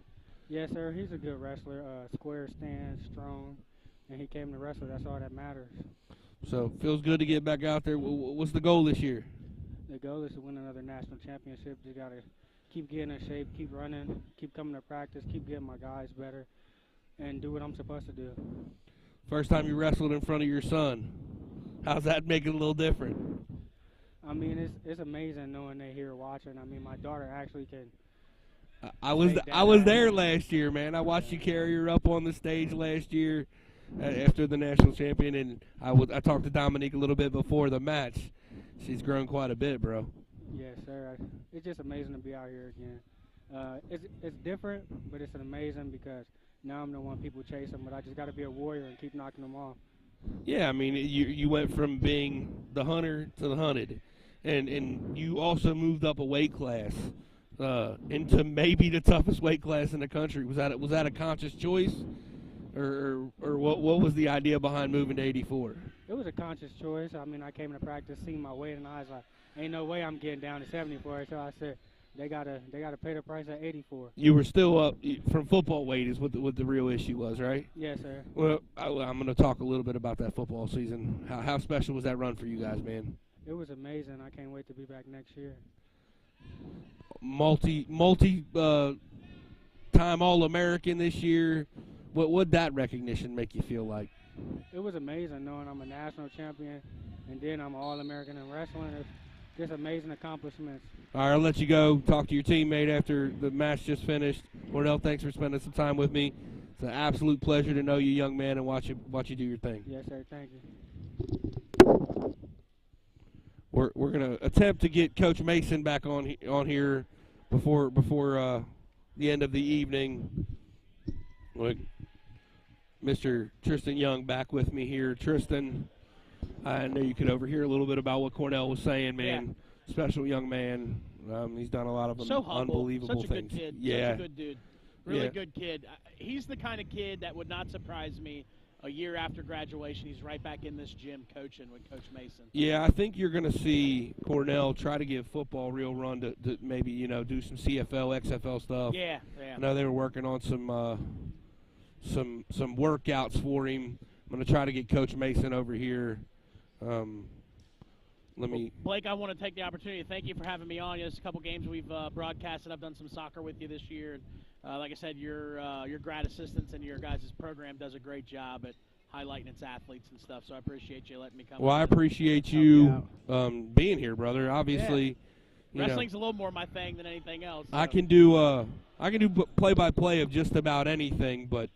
Yes, sir. He's a good wrestler. Square stance, strong, and he came to wrestle. That's all that matters. So, feels good to get back out there. What's the goal this year? The goal is to win another national championship. Just got to keep getting in shape, keep running, keep coming to practice, keep getting my guys better, and do what I'm supposed to do. First time you wrestled in front of your son. How's that make it a little different? I mean, it's amazing knowing they're here watching. I mean, my daughter actually can. I was there last year, man. I watched you carry her up on the stage last year after the national champion, and I talked to Dominique a little bit before the match. She's grown quite a bit, bro. Yes, sir. It's just amazing to be out here again. It's different, but it's amazing because now I'm the one people chase them, but I just got to be a warrior and keep knocking them off. Yeah, I mean, you went from being the hunter to the hunted, and you also moved up a weight class into maybe the toughest weight class in the country. Was that a conscious choice, or what was the idea behind moving to 84? It was a conscious choice. I mean, I came to practice, seen my weight, and I was like, ain't no way I'm getting down to 74. So I said, they gotta pay the price at 84. You were still up from football weight is what the real issue was, right? Yes, sir. Well, I'm going to talk a little bit about that football season. How special was that run for you guys, man? It was amazing. I can't wait to be back next year. Multi time All-American this year. What would that recognition make you feel like? It was amazing knowing I'm a national champion, and then I'm an All-American in wrestling. It's just amazing accomplishments. All right, I'll let you go. Talk to your teammate after the match just finished. Cornell, thanks for spending some time with me. It's an absolute pleasure to know you, young man, and watch you do your thing. Yes, sir. Thank you. We're going to attempt to get Coach Mason back on here before the end of the evening. Look, Mr. Tristan Young back with me here. Tristan, I know you could overhear a little bit about what Cornell was saying, man. Yeah. Special young man. He's done a lot of unbelievable things. Such a good kid. Yeah. Such a good dude. Really good kid. He's the kind of kid that would not surprise me. A year after graduation, he's right back in this gym coaching with Coach Mason. Yeah, I think you're going to see Cornell try to give football a real run to maybe, do some CFL, XFL stuff. Yeah. I know they were working on some workouts for him. I'm going to try to get Coach Mason over here. Blake, I want to take the opportunity to thank you for having me on. There's a couple games we've broadcasted. I've done some soccer with you this year. Like I said, your grad assistants and your guys' program does a great job at highlighting its athletes and stuff. So I appreciate you letting me come. Well, I appreciate you being here, brother. Obviously, wrestling's a little more my thing than anything else. So. I can do play-by-play of just about anything, but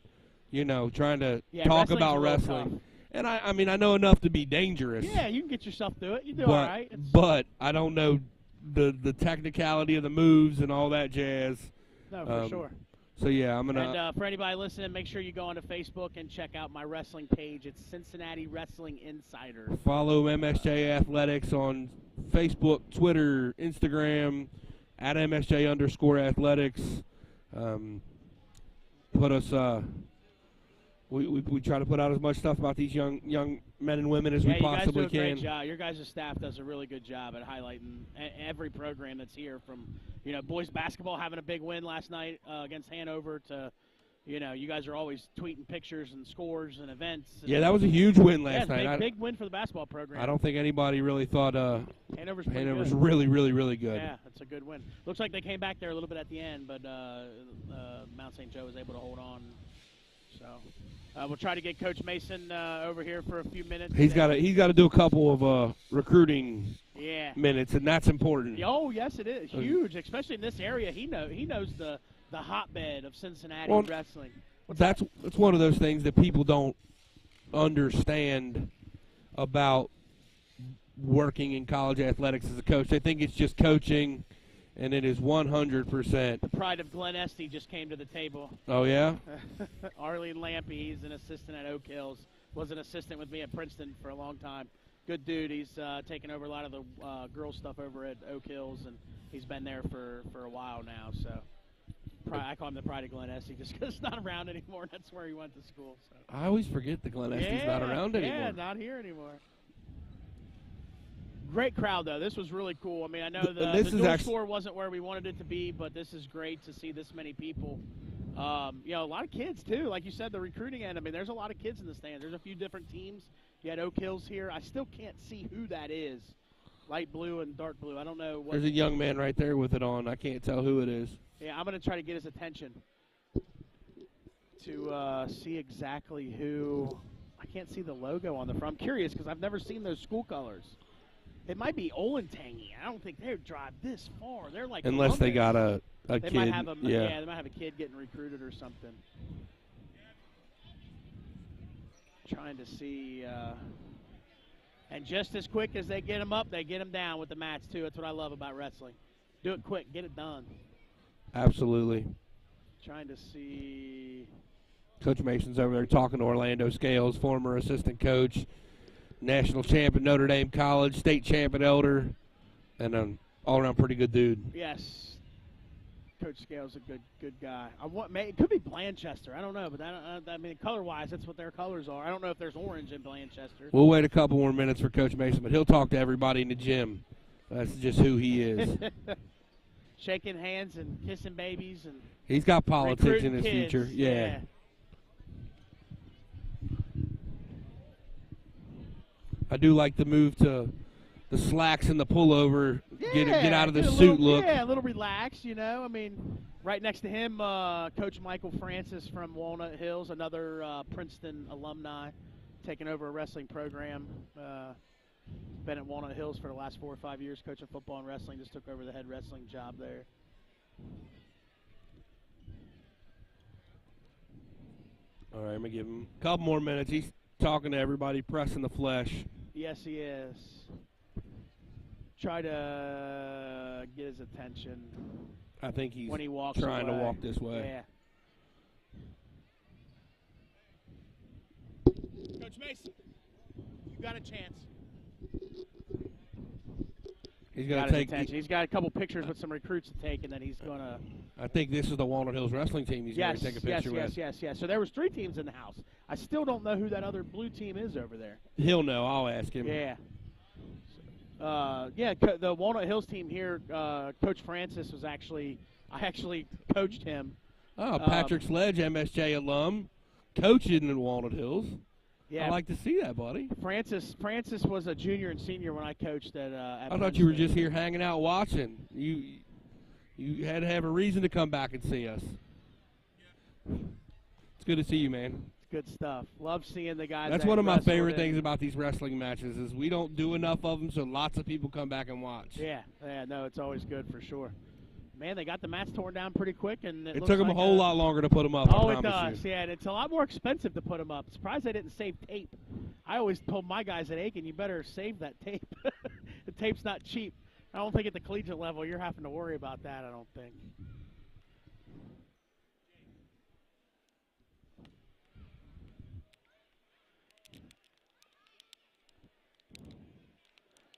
trying to talk about wrestling. Tough. And I mean, I know enough to be dangerous. Yeah, you can get yourself through it. You do all right. But I don't know the technicality of the moves and all that jazz. No, for sure. So, yeah, I'm going to – And for anybody listening, make sure you go onto Facebook and check out my wrestling page. It's Cincinnati Wrestling Insider. Follow MSJ Athletics on Facebook, Twitter, Instagram, at MSJ_athletics. Put us we try to put out as much stuff about these young men and women as we possibly can. You guys do a great job. Your guys' staff does a really good job at highlighting every program that's here, from boys basketball having a big win last night against Hanover to you guys are always tweeting pictures and scores and events. Yeah, that was a huge win last night. Big win for the basketball program. I don't think anybody really thought Hanover's really, really, really good. Yeah, that's a good win. Looks like they came back there a little bit at the end, but Mount St. Joe was able to hold on. So we'll try to get Coach Mason over here for a few minutes. He's got to do a couple of recruiting minutes, and that's important. Oh, yes, it is huge, especially in this area. He knows the hotbed of Cincinnati wrestling. That's one of those things that people don't understand about working in college athletics as a coach. They think it's just coaching, and it is 100%. The pride of Glen Estee just came to the table. Oh, yeah? Arlene Lampy, he's an assistant at Oak Hills. Was an assistant with me at Princeton for a long time. Good dude. He's taken over a lot of the girls' stuff over at Oak Hills, and he's been there for a while now. So I call him the pride of Glen Estee just because it's not around anymore. That's where he went to school. So. I always forget that Glen Estee's not around anymore. Yeah, not here anymore. Great crowd, though. This was really cool. I mean, I know the door score wasn't where we wanted it to be, but this is great to see this many people. A lot of kids, too. Like you said, the recruiting end. I mean, there's a lot of kids in the stands. There's a few different teams. You had Oak Hills here. I still can't see who that is. Light blue and dark blue. I don't know what. There's a young man right there with it on. I can't tell who it is. Yeah, I'm going to try to get his attention to see exactly who. I can't see the logo on the front. I'm curious because I've never seen those school colors. It might be Olentangy. I don't think they would drive this far. They're like unless they got a they kid. Might have they might have a kid getting recruited or something. Trying to see. And just as quick as they get them up, they get them down with the mats, too. That's what I love about wrestling. Do it quick. Get it done. Absolutely. Trying to see. Coach Mason's over there talking to Orlando Scales, former assistant coach, national champ at Notre Dame College, state champ at Elder, and an all-around pretty good dude. Yes. Coach Scales a good guy. It could be Blanchester. I don't know, but I mean, color-wise, that's what their colors are. I don't know if there's orange in Blanchester. We'll wait a couple more minutes for Coach Mason, but he'll talk to everybody in the gym. That's just who he is. Shaking hands and kissing babies and he's got politics in his kids. future. Yeah. I do like the move to the slacks and the pullover, get out of the suit look. Yeah, a little relaxed, you know. I mean, right next to him, Coach Michael Francis from Walnut Hills, another Princeton alumni, taking over a wrestling program. Been at Walnut Hills for the last 4 or 5 years, coaching football and wrestling. Just took over the head wrestling job there. All right, I'm going to give him a couple more minutes. He's talking to everybody, pressing the flesh. Yes, he is. Try to get his attention. I think he's when he walks trying away. to walk this way. Yeah. Coach Mason, you got a chance. He's going to take attention. He's got a couple pictures with some recruits to take, and then he's going to. I think this is the Walnut Hills wrestling team he's going to take a picture with. Yes. So there was 3 teams in the house. I still don't know who that other blue team is over there. He'll know. I'll ask him. Yeah. The Walnut Hills team here, Coach Francis was I actually coached him. Oh, Patrick Sledge, MSJ alum, coaching in Walnut Hills. Yeah, I like to see that, buddy. Francis was a junior and senior when I coached at I thought you were just here hanging out watching. You had to have a reason to come back and see us. It's good to see you, man. It's good stuff. Love seeing the guys. That's one of my favorite things about these wrestling matches is we don't do enough of them, so lots of people come back and watch. Yeah, no, it's always good for sure. Man, they got the mats torn down pretty quick, and it took them a whole lot longer to put them up. Oh, it does. Yeah, and it's a lot more expensive to put them up. Surprised they didn't save tape. I always told my guys at Aiken, you better save that tape. The tape's not cheap. I don't think at the collegiate level you're having to worry about that. I don't think.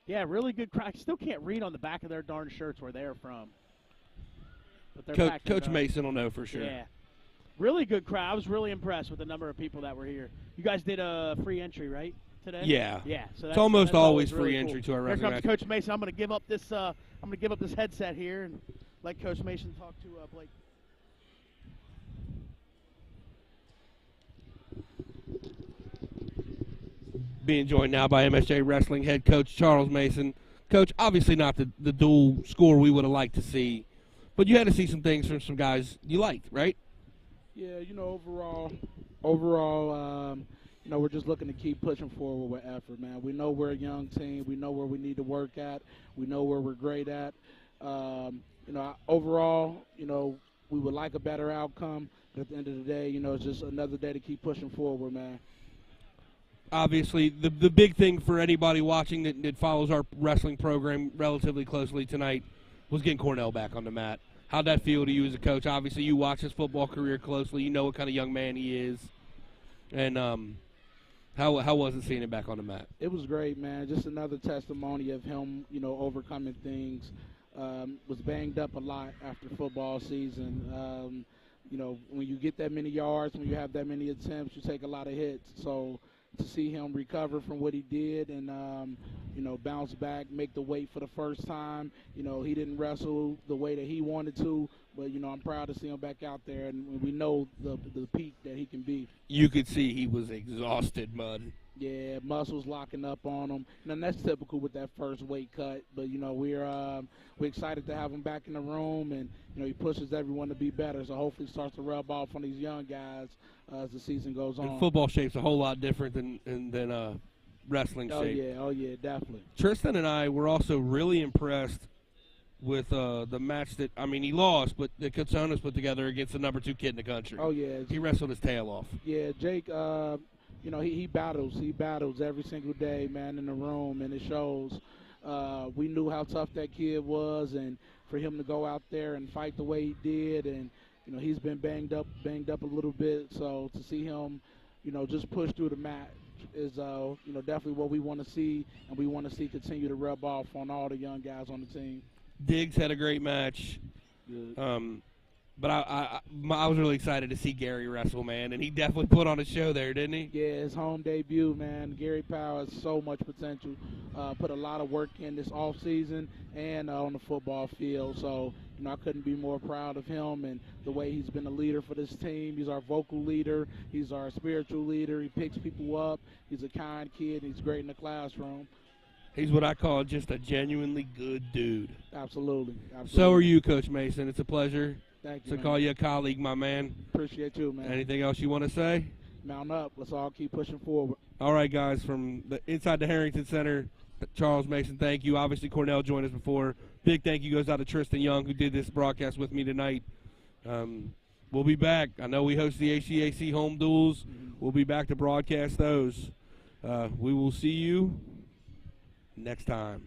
Yeah, really good crowd. I still can't read on the back of their darn shirts where they're from. But Coach Mason will know for sure. Yeah. Really good crowd. I was really impressed with the number of people that were here. You guys did a free entry, right, today? Yeah. Yeah. So it's almost always really free entry to our wrestling match. Here comes Coach Mason. I'm going to give up this headset here and let Coach Mason talk to Blake. Being joined now by MSJ Wrestling head coach Charles Mason. Coach, obviously not the dual score we would have liked to see, but you had to see some things from some guys you liked, right? Yeah, overall, we're just looking to keep pushing forward with effort, man. We know we're a young team. We know where we need to work at. We know where we're great at. Overall, we would like a better outcome, but at the end of the day, it's just another day to keep pushing forward, man. Obviously, the big thing for anybody watching that follows our wrestling program relatively closely tonight was getting Cornell back on the mat. How'd that feel to you as a coach? Obviously, you watch his football career closely. You know what kind of young man he is. And how was it seeing him back on the mat? It was great, man. Just another testimony of him, overcoming things. Was banged up a lot after football season. When you get that many yards, when you have that many attempts, you take a lot of hits. So to see him recover from what he did and, bounce back, make the weight for the first time. He didn't wrestle the way that he wanted to, but, I'm proud to see him back out there, and we know the peak that he can be. You could see he was exhausted, Mud. Yeah, muscles locking up on him. And that's typical with that first weight cut. But, we're excited to have him back in the room, and, he pushes everyone to be better. So hopefully it starts to rub off on these young guys as the season goes on. And football shape's a whole lot different than wrestling shape. Oh, yeah, definitely. Tristan and I were also really impressed with the match that, he lost, but that Consonus put together against the number 2 kid in the country. Oh, yeah. He wrestled his tail off. Yeah, Jake, he battles. He battles every single day, man, in the room, and it shows. We knew how tough that kid was, and for him to go out there and fight the way he did, and he's been banged up a little bit. So to see him, just push through the match is definitely what we want to see, and we want to see continue to rub off on all the young guys on the team. Diggs had a great match. Good. But I was really excited to see Gary wrestle, man, and he definitely put on a show there, didn't he? Yeah, his home debut, man. Gary Powell has so much potential. Put a lot of work in this off season and on the football field. So, I couldn't be more proud of him and the way he's been a leader for this team. He's our vocal leader. He's our spiritual leader. He picks people up. He's a kind kid. He's great in the classroom. He's what I call just a genuinely good dude. Absolutely. So are you, Coach Mason. It's a pleasure. Thank you, to man. call you a colleague, my man. Appreciate you, man. Anything else you want to say? Mount up. Let's all keep pushing forward. All right, guys, from inside the Harrington Center, Charles Mason, thank you. Obviously, Cornell joined us before. Big thank you goes out to Tristan Young, who did this broadcast with me tonight. We'll be back. I know we host the HCAC home duels. We'll be back to broadcast those. We will see you next time.